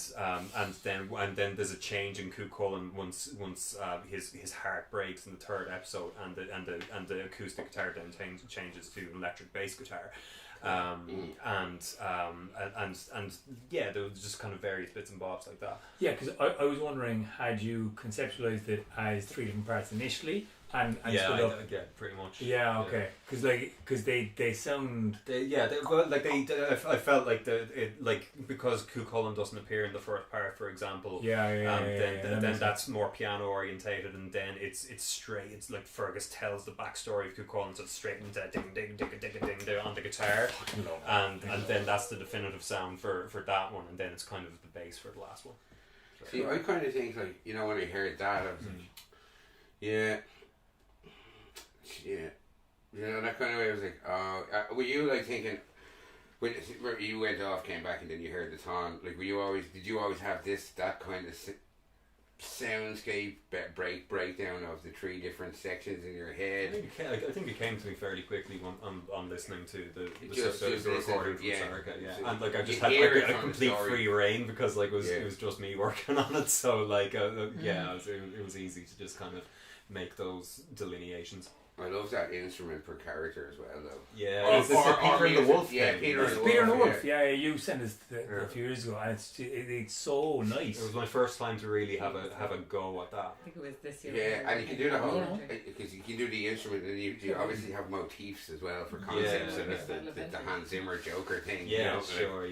then there's a change in Cú Chulainn once his heart breaks in the 3rd episode, and the acoustic guitar then changes to electric bass guitar, And yeah, there was just kind of various bits and bobs like that.
Yeah, because I was wondering, had you conceptualized it as 3 different parts initially, and split up?
Yeah, pretty much.
Yeah, okay. Because they sound.
I felt like because Cú Chulainn doesn't appear in the first part, for example. Then that's more piano orientated, and then it's straight. It's like Fergus tells the backstory of Cú Chulainn, so it's straight into ding ding ding ding ding ding on the guitar, and then that's the definitive sound for that one, and then it's kind of the bass for the last one. So.
See, I kind of think like when I heard that, I was like, yeah. That kind of way. I was like, oh, were you like thinking when you went off, came back, and then you heard the tone? Like, did you always have that kind of soundscape breakdown of the 3 different sections in your head?
I think it came to me fairly quickly on listening to the recording from Sorcha, and like I just had a complete free reign because like it was just me working on it, so like it was easy to just kind of make those delineations.
I love that instrument per character as well, though.
Yeah, Peter and the Wolf.
Yeah, Peter and the
Wolf. Yeah, you sent us a few years ago, and it's so nice.
It was my first time to really have a go at that.
I think it was this year.
Yeah, and you can do the whole because you can do the instrument, and you obviously have motifs as well for concepts, and it's the Hans Zimmer Joker thing.
Yeah, sure.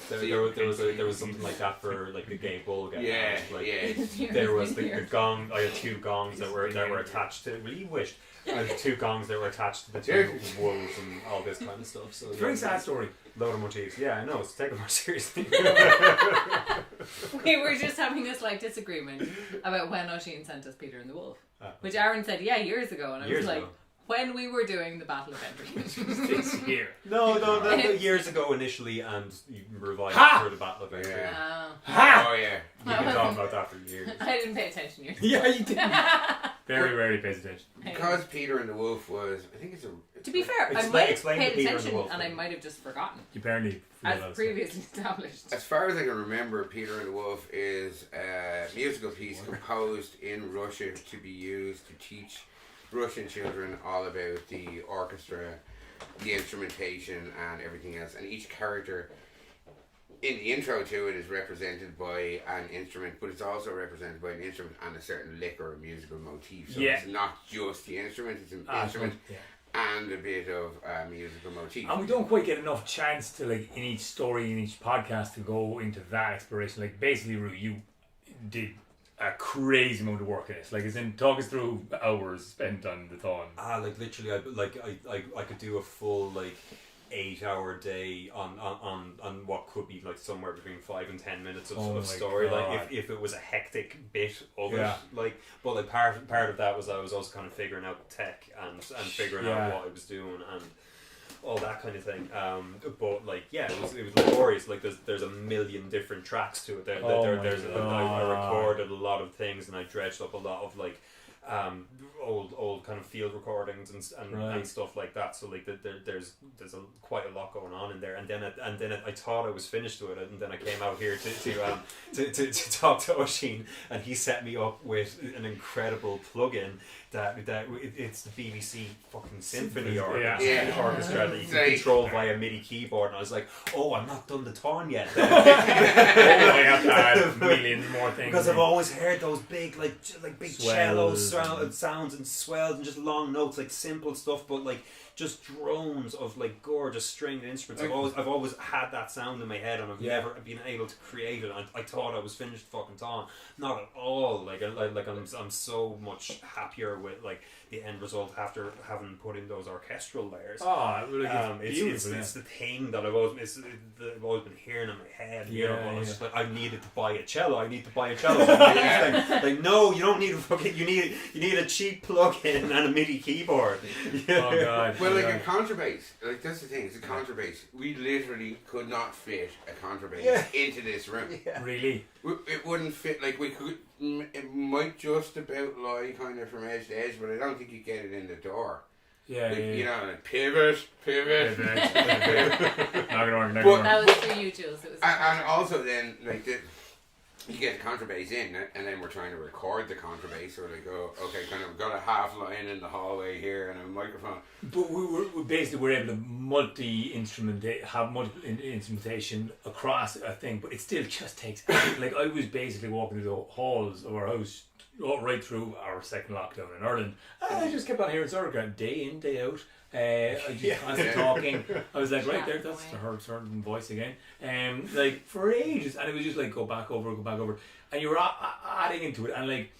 There was something like that for like the Gay Bull guy. There was the gong. I had 2 gongs that were attached to. Really wished. I had 2 gongs that were attached to the 2 wolves and all this kind of stuff. So
it's a very sad story.
Load of motifs. Yeah, I know. It's taken more seriously.
We were just having a slight disagreement about when Oisin sent us Peter and the Wolf, which Aaron said, years ago, and I was like, when we were doing the Battle of Entry.
This year.
No, years ago initially, and you revised for the Battle of Entry.
Oh yeah.
You've been talking about that for years.
I didn't pay attention years.
Yeah, you did. Very rarely pays attention.
Because Peter and the Wolf was, I think it's a...
To be fair, I might have paid attention and I might have just forgotten.
Apparently.
As previously established.
As far as I can remember, Peter and the Wolf is a musical piece composed in Russia to be used to teach Russian children all about the orchestra, the instrumentation and everything else. And each character in the intro to it is represented by an instrument, but it's also represented by an instrument and a certain lick or a musical motif. So it's not just the instrument, it's an instrument and a bit of musical motif.
And we don't quite get enough chance to, like, in each story, in each podcast, to go into that exploration. Like, basically, Rue, you did a crazy amount of work in it. Like, as in, talk us through hours spent on the Táin.
Like literally, I could do a full 8-hour day on what could be like somewhere between 5 and 10 minutes of story.
God.
Like if it was a hectic bit of it, but like part of that was I was also kind of figuring out tech and figuring out what I was doing and all that kind of thing. But like it was laborious. Like there's a million different tracks to it. I recorded a lot of things and I dredged up a lot of like old kind of field recordings and stuff like that. So like there's quite a lot going on in there. And then I thought I was finished with it, and then I came out here to talk to Oisin, and he set me up with an incredible plugin that it's the BBC fucking symphony orchestra that you can control via MIDI keyboard. And I was like, oh, I'm not done the Táin yet.
I have to add millions more things.
Because I've always heard those big big cello sounds and swells and just long notes, like simple stuff, but like just drones of like gorgeous stringed instruments. I've always had that sound in my head, and I've never been able to create it. I thought I was finished fucking Táin. Not at all. Like I'm so much happier with like the end result after having put in those orchestral layers. It's the thing that I've always been hearing in my head. I was just like, I needed to buy a cello. Like, no, you don't need a fucking. You need a cheap plug-in and a MIDI keyboard.
Oh god.
Well, like a contrabass, like that's the thing. It's a contrabass. We literally could not fit a contrabass into this room.
Yeah. Really?
It wouldn't fit. Like we could. It might just about lie kind of from edge to edge, but I don't think you get it in the door.
You
know, like pivot.
Not gonna work.
That was for you, Jules. It was
and also then like you get the contrabass in, and then we're trying to record the contrabass, so they go, okay, kind of got a half line in the hallway here and a microphone.
But we're able to have multiple instrumentation across a thing, but it still just takes, like I was basically walking through the halls of our house right through our second lockdown in Ireland, and I just kept on hearing Sorcha day in, day out. I just constantly talking. I was like, right there, that's her certain voice again. Like for ages, and it was just like go back over, and you were adding into it, and like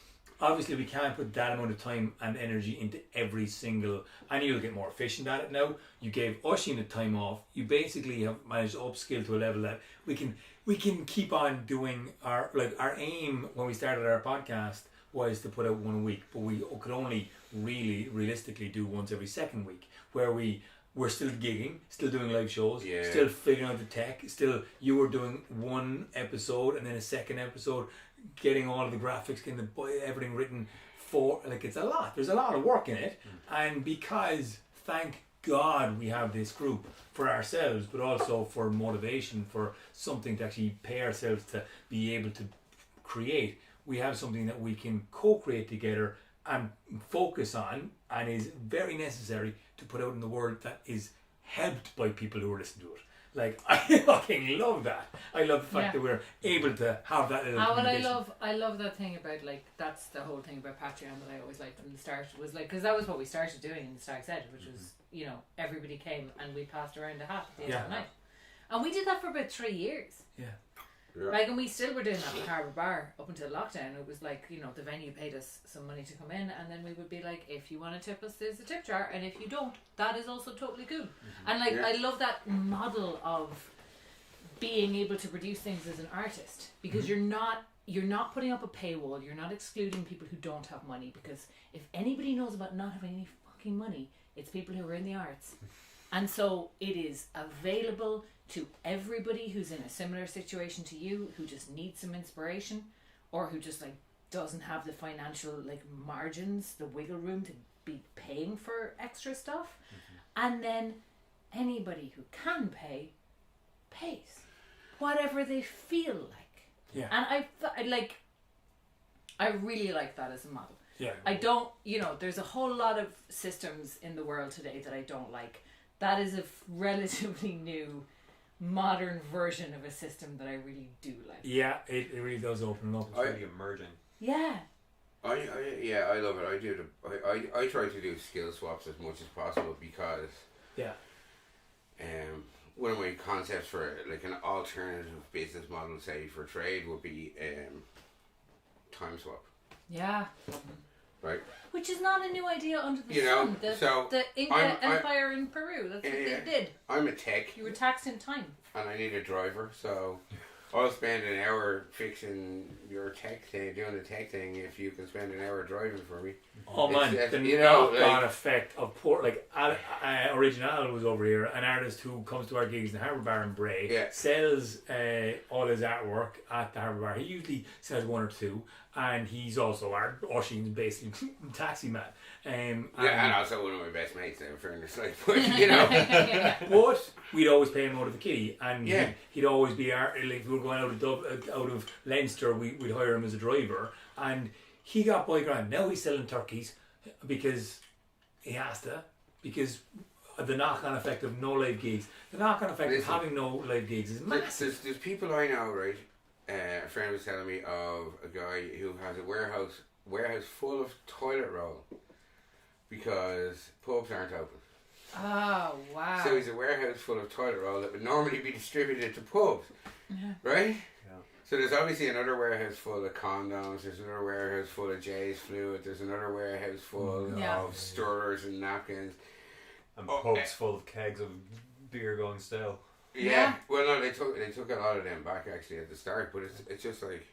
obviously we can't put that amount of time and energy into every single, and you'll get more efficient at it now. You gave Oisín the time off. You basically have managed to upskill to a level that we can keep on doing our aim when we started our podcast was to put out one a week, but we could only really realistically do once every second week, where we're still gigging, still doing live shows, still figuring out the tech, still you were doing one episode and then a second episode, getting all of the graphics, getting everything written for, like it's a lot, there's a lot of work in it, and because thank God we have this group for ourselves, but also for motivation, for something to actually pay ourselves to be able to create. We have something that we can co-create together and focus on, and is very necessary to put out in the world, that is helped by people who are listening to it. Like, I fucking love that. I love the fact that we're able to have that little
I love that thing about, like, that's the whole thing about Patreon that I always liked from the start, was like, because that was what we started doing in the Stag's Head, which was, you know, everybody came and we passed around a hat at the end of the night. And we did that for about 3 years.
Yeah.
Like, and we still were doing that with Harbour Bar up until lockdown. It was like, you know, the venue paid us some money to come in, and then we would be like, if you want to tip us, there's a tip jar, and if you don't, that is also totally cool. And like, I love that model of being able to produce things as an artist, because you're not putting up a paywall, you're not excluding people who don't have money, because if anybody knows about not having any fucking money, it's people who are in the arts. And so it is available to everybody who's in a similar situation to you, who just needs some inspiration, or who just like doesn't have the financial like margins, the wiggle room to be paying for extra stuff. And then anybody who can pay pays whatever they feel like. And I really like that as a model. I don't, you know, there's a whole lot of systems in the world today that I don't like. That is a relatively new modern version of a system that I really do like. Yeah,
it really does open up.
It's really emerging.
Yeah.
I love it. I try to do skill swaps as much as possible, because one of my concepts for like an alternative business model, say for trade, would be time swap.
Yeah.
Right.
Which is not a new idea under the sun. The Inca Empire in Peru, that's what they did.
I'm a tech.
You were taxed in time.
And I need a driver, so I'll spend an hour fixing your tech thing, doing the tech thing, if you can spend an hour driving for me.
Oh man, the knock-on effect of Original was over here, an artist who comes to our gigs in the Harbour Bar in Bray, sells all his artwork at the Harbour Bar. He usually sells one or two, and he's also Oisín's basically taxi man. And
also one of my best mates, in fairness, like, but you know.
But we'd always pay him out of the kitty, and he'd always be like, if we were going out of Leinster, we'd hire him as a driver, and he got by grand. Now he's selling turkeys because he has to, because of the knock-on effect of no live gigs. The knock-on effect of having no live gigs is massive.
There's people I know, right? A friend was telling me of a guy who has a warehouse full of toilet roll because pubs aren't open.
Oh, wow.
So he's a warehouse full of toilet roll that would normally be distributed to pubs, right? Yeah. So there's obviously another warehouse full of condoms, there's another warehouse full of J's fluid, there's another warehouse full of stirrers and napkins.
And pubs full of kegs of beer going stale.
Yeah. Well, no, they took a lot of them back actually at the start, but it's just like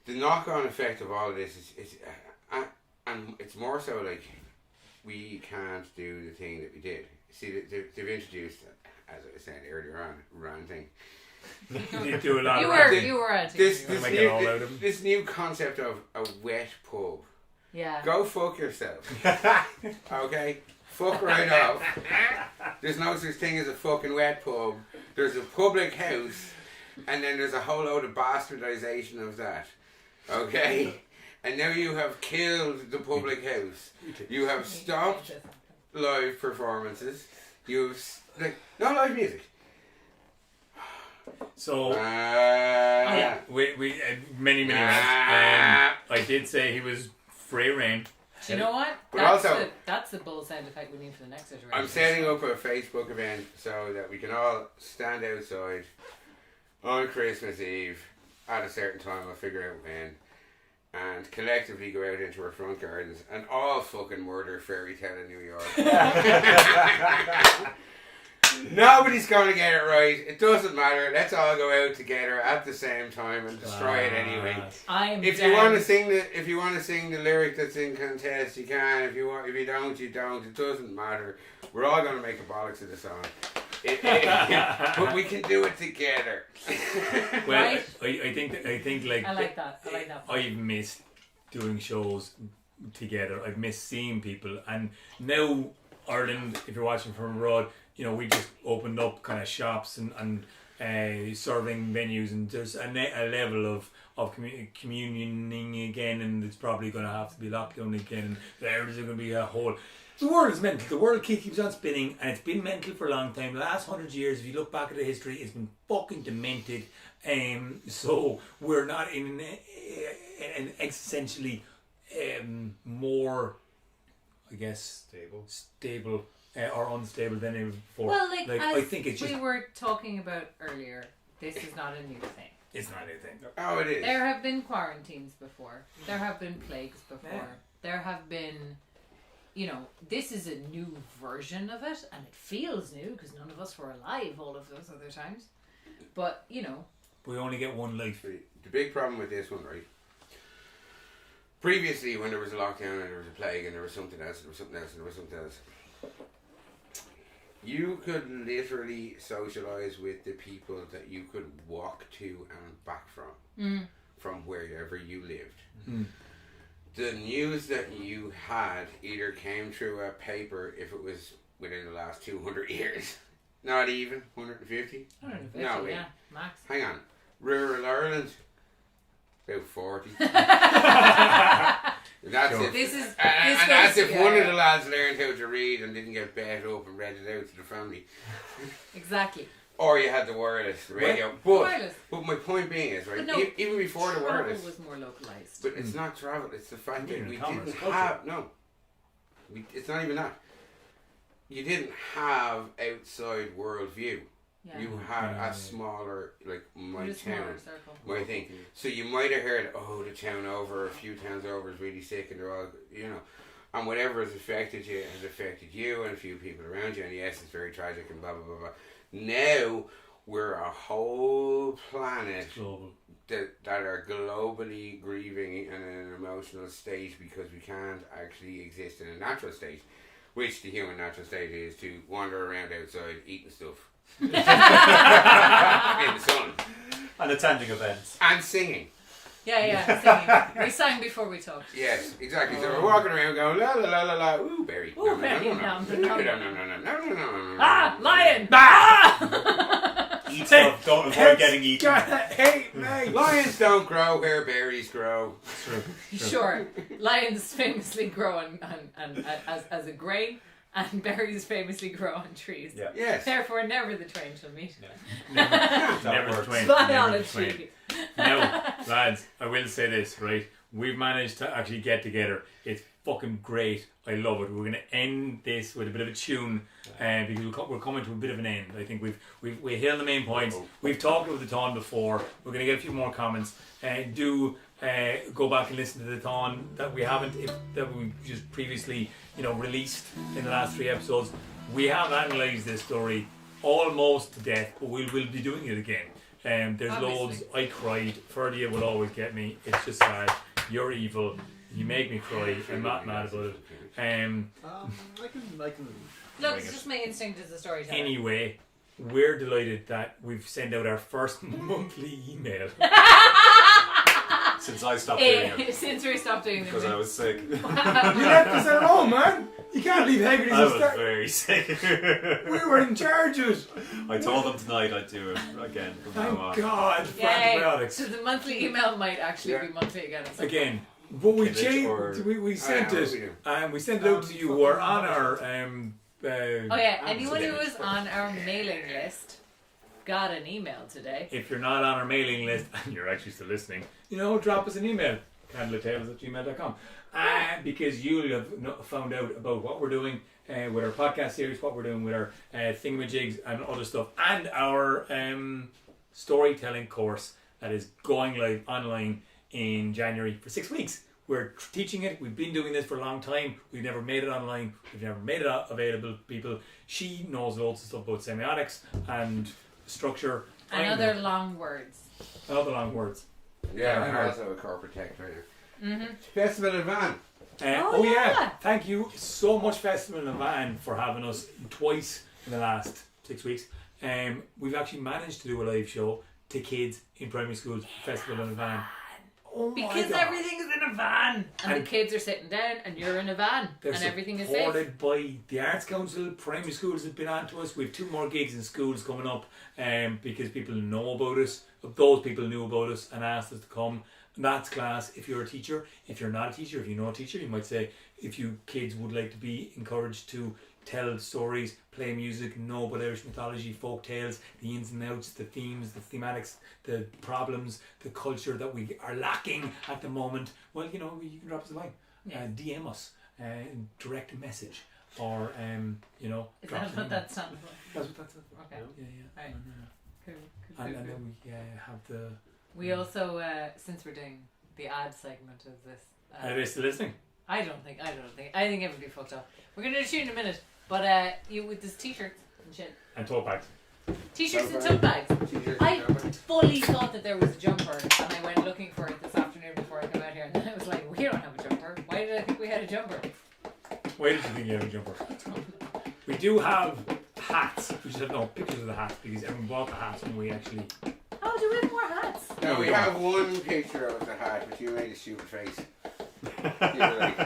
the knock-on effect of all of this is and it's more so like we can't do the thing that we did. See, they've introduced, as I was saying earlier on, ranting.
You did do a lot of ranting.
You were ranting.
This new concept of a wet pub.
Yeah.
Go fuck yourself. Okay? Fuck right off. There's no such thing as a fucking wet pub. There's a public house and then there's a whole load of bastardization of that. Okay? And now you have killed the public house. You have stopped live performances. You've no live music.
So
yeah.
we many rants. I did say he was free reign.
Do you know what?
But
That's the bull sound effect we need for the next iteration.
I'm setting up a Facebook event so that we can all stand outside on Christmas Eve at a certain time. I'll figure out when. And collectively go out into our front gardens and all fucking murder Fairy Tale in New York. Nobody's going to get it right. It doesn't matter. Let's all go out together at the same time and destroy it anyway. If you want to sing the lyric that's in contest, you can. If you don't, you don't. It doesn't matter. We're all going to make a bollocks of the song. But we can do it together.
Well,
Right?
I think like
I like that. I like that.
I've missed doing shows together. I've missed seeing people, and now Ireland, if you're watching from abroad, you know, we just opened up kind of shops and serving venues, and there's a level of communing again, and it's probably going to have to be locked down again, and there's going to be a whole. The world is mental. The world keeps on spinning, and it's been mental for a long time. The last 100 years, if you look back at the history, it's been fucking demented. So we're not in an existentially more, I guess, stable or unstable than ever before.
Well, like as
I think it's just,
we were talking about earlier, this is not a new thing.
it's not anything.
Oh, it is.
There have been quarantines before. There have been plagues before.
Yeah.
There have been, you know, this is a new version of it, and it feels new because none of us were alive all of those other times. But, you know.
We only get one life.
The big problem with this one, right? Previously, when there was a lockdown and there was a plague and there was something else, and there was something else, and there was something else, you could literally socialise with the people that you could walk to and back from wherever you lived.
Mm.
The news that you had either came through a paper if it was within the last 200 years. Not even 150?
150,
No, wait.
yeah, max.
Hang on. Rural Ireland, about 40. That's
Sure.
it.
This is
And
this
that's
goes
if
together.
one of the lads learned how to read and didn't get bet up and read it out to the family.
Exactly.
Or you had the wireless, the radio.
Wireless.
But my point being is, right,
But no,
even before the
travel
wireless.
was more localized.
But it's not travel, it's the fact that
Even
we
commerce,
didn't
culture.
have, it's not even that. You didn't have outside world view.
Yeah.
You had
Yeah.
a smaller, like my
It was smaller
town,
circle.
my thing. So you might have heard, oh, the town over, a few towns over is really sick, and they're all, you know, and whatever has affected you and a few people around you, and yes, it's very tragic and blah blah blah blah. Now we're a whole planet
Global.
that are globally grieving and in an emotional state because we can't actually exist in a natural state, which the human natural state is to wander around outside eating stuff. In the sun.
And attending events.
And singing.
Yeah, singing. We sang before we talked.
Yes, exactly. So we're walking around going la la la la la, ooh, berry.
Ooh, berry, nom, nom,
no.
Ah, lion! Ah!
Eat stuff, don't avoid getting eaten.
Hey, mate.
Lions don't grow where berries grow.
True.
Sure. Lions famously grow on as a grain, and berries famously grow on trees.
Yeah.
Yes.
Therefore, never the twain shall meet.
Never
works.
twain.
Biology.
Now, lads, I will say this, right? We've managed to actually get together. It's fucking great. I love it. We're going to end this with a bit of a tune because we're coming to a bit of an end. I think we've hit the main points. We've talked about the Táin before. We're going to get a few more comments. Do go back and listen to the Táin that we haven't, that we just previously, released in the last 3 episodes. We have analysed this story almost to death, but we will be doing it again. There's
Obviously.
loads. I cried. Ferdia will always get me. It's just sad. You're evil. You make me cry. I'm not mad about it.
I can
Look, it's just my instinct as a storyteller.
Anyway, we're delighted that we've sent out our first monthly email.
since I stopped doing it
Since we stopped doing
because
them.
I was sick.
You left us at home, man. You can't leave Haggerty's
I
and
was
start.
very sick.
We were in charge of it.
I told them tonight I'd do it again from now
Thank
on.
God for
Yay.
antibiotics.
So the monthly email might actually
Yeah.
be monthly again. at some
Again. But we
Image
changed.
or-
We sent
we
it,
do.
and we sent it out to you who are on our.
Oh yeah, anyone who was on our mailing list got an email today.
If you're not on our mailing list and you're actually still listening, drop us an email, candlelittales@gmail.com. Because you'll have found out about what we're doing with our podcast series, what we're doing with our thingamajigs and other stuff, and our storytelling course that is going live online in January for 6 weeks. We're teaching it. We've been doing this for a long time. We've never made it online. We've never made it available to people. She knows loads of stuff about semiotics and structure.
And other long words.
Other long words.
Yeah, I'm also a corporate tech trainer.
Mm-hmm.
Festival in Van.
Oh, yeah.
Thank you so much, Festival in Van, for having us twice in the last 6 weeks. We've actually managed to do a live show to kids in primary schools, Festival in Van. Oh
Because everything is in a van. And the kids are sitting down and you're in a van.
They're
And everything is safe.
supported by the Arts Council. Primary schools have been on to us. We have 2 more gigs in schools coming up because people know about us. Those people knew about us and asked us to come. And that's class if you're a teacher. If you're not a teacher, if you know a teacher, you might say if you kids would like to be encouraged to tell stories, play music, know about Irish mythology, folk tales, the ins and outs, the themes, the thematics, the problems, the culture that we are lacking at the moment, well, you can drop us a line. DM us, direct a message, or,
Is that what that sounds like?
That's what that's for.
Okay.
Yeah.
Right. Cool.
And then we have the...
We also, since we're doing the ad segment of this...
Are they still listening?
I think everybody fucked up. We're going to do it in a minute. But you with this t-shirts and shit.
And tote bags.
T-shirts and tote bags. I fully thought that there was a jumper, and I went looking for it this afternoon before I came out here, and then I was like, we don't have a jumper. Why did I think we had a jumper?
Why did you think you had a jumper? We do have hats. We just have no pictures of the hats because everyone bought the hats when we actually...
Oh, do we have more hats?
No, we have one picture of the hat, but you made a stupid face. You were like,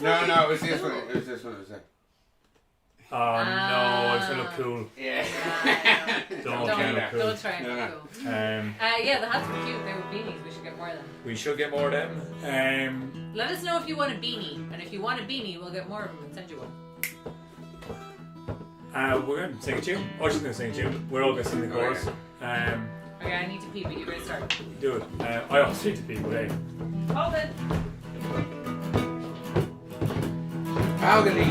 no, it was this one. It was this one. It was like,
Oh no, it's gonna look cool.
yeah.
Don't
Don't try and
No, no.
look cool.
Yeah.
Yeah, the hats were cute. They were beanies. We should get more of them.
We should get more of them.
Let us know if you want a beanie, and if you want a beanie, we'll get more of them and send you one.
We're going to sing a tune. Oh, she's going to sing a tune. We're all going to sing the chorus.
Okay, I need to pee, but you better start.
Do it. I also need to pee, but hey.
Hold it.
How can you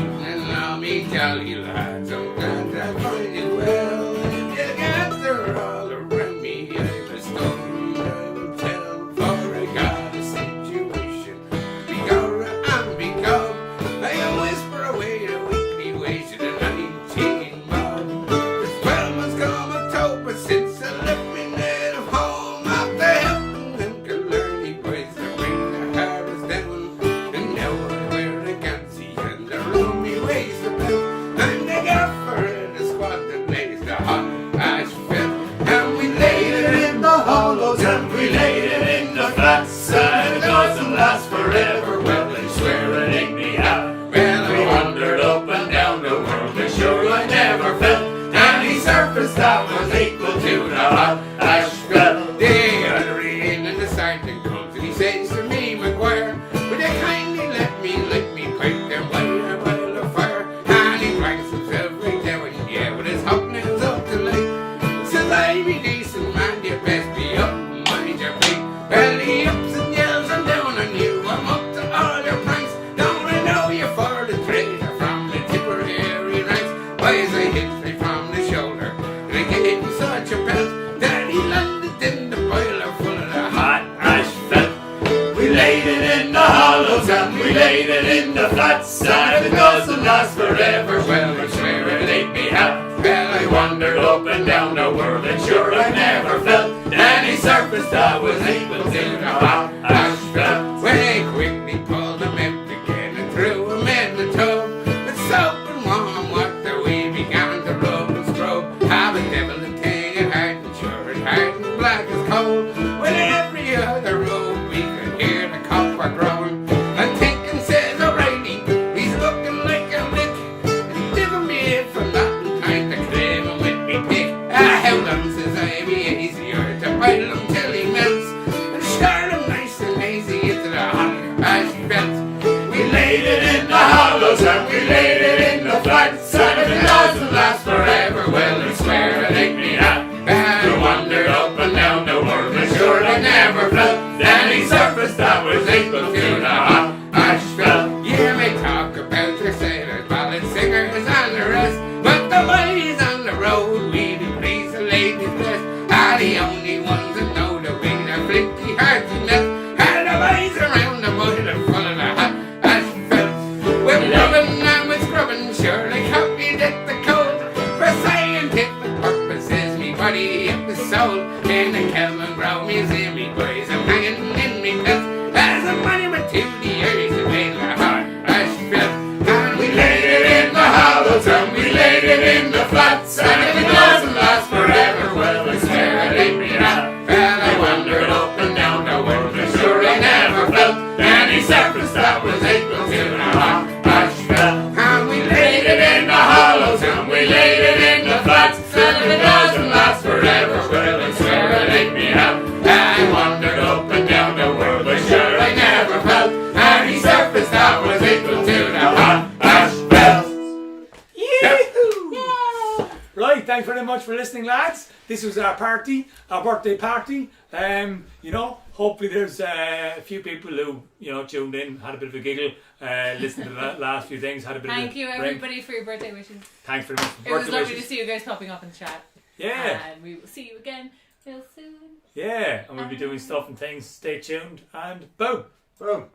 allow me tell you that sometimes I find it well. If you gather all around me, I have a story I will tell. For I got a situation. Because I'm become. I whisper away the weekly wage of the 19 month. It's 12 months come October since I left me net of home. After helping them to learn he boys to bring the harvest down. And now I wear a gansy and the roomy ways the belt. And the gaffer and the squad that lays the hot ash felt. And we laid it in the hollows and we laid it in the flats. And it doesn't last forever. Well, they swear it ain't me out. Well, I wandered up and down the world, and sure I never felt any surface that was equal to the hot ash felt. The other in and the sergeant comes and he says to me, McGuire, would you kindly let me pipe them while I boil the fire? And he cranks himself right down, yeah, with his hot nails up to light. Says I be decent man, you best be up, mind your feet. Well, he ups and yells, I'm down on you, I'm up to all your pranks. Don't I know you for the traitor from the Tipperary ranks? Why is I hit straight from the shoulder? And I gave him such a belt that he landed in the boiler full of the hot ash felt. We laid it in the hollows and we laid it in the flats. And it doesn't last forever, well, I swear it ain't me hat. Well, I wandered up and down the world, and sure I never felt any surface that was equal to the hot ash felt. When I quickly pulled him out again and threw him in the tub, with soap and warm water we began to rub and scrub. Have a devil and take it hard and sure it hard and black as coal. With every other rope we could hear the copper growing, and thinking was equal to the hot asphalt. You may talk about your sailors, ballad singers and the rest, but the boys on the road, we do please the ladies best, are the only ones that know the way the flinty hearts and nets, and the boys around the mud are full of the hot asphalt. With rubbing and with scrubbing, sure they copied at the code, for scientific purposes, me body hit the soul, in the Kelvin Brown Museum, me boys, I'm hanging in me pants, as a monument to the earth, the way the hot asphalt. And we laid it in the hollows, and we laid it in the flats, and if it doesn't last forever, well, it's there, it ain't me out. And I wandered up and down the world, but sure I never felt any surface that was equal to the hot asphalt. And we laid it in the hollows, and we laid it in the flats, and if it doesn't last forever, well, it's there, it ain't me out. I wandered up and down the world, but sure I never felt any surface that was equal to the hot asphalt.
Yee-hoo! Right, thanks very much for listening, lads. This was our party, our birthday party. You know, hopefully there's a few people who, you know, tuned in, had a bit of a giggle, listened to the last few things, had a bit of a
Thank you, everybody, for your birthday wishes.
Thanks very much for
It was
birthday
lovely
wishes.
to see you guys popping up in the chat.
Yeah.
And we will see you again real soon.
Yeah, and we'll be doing stuff and things. Stay tuned and boom.
Boom.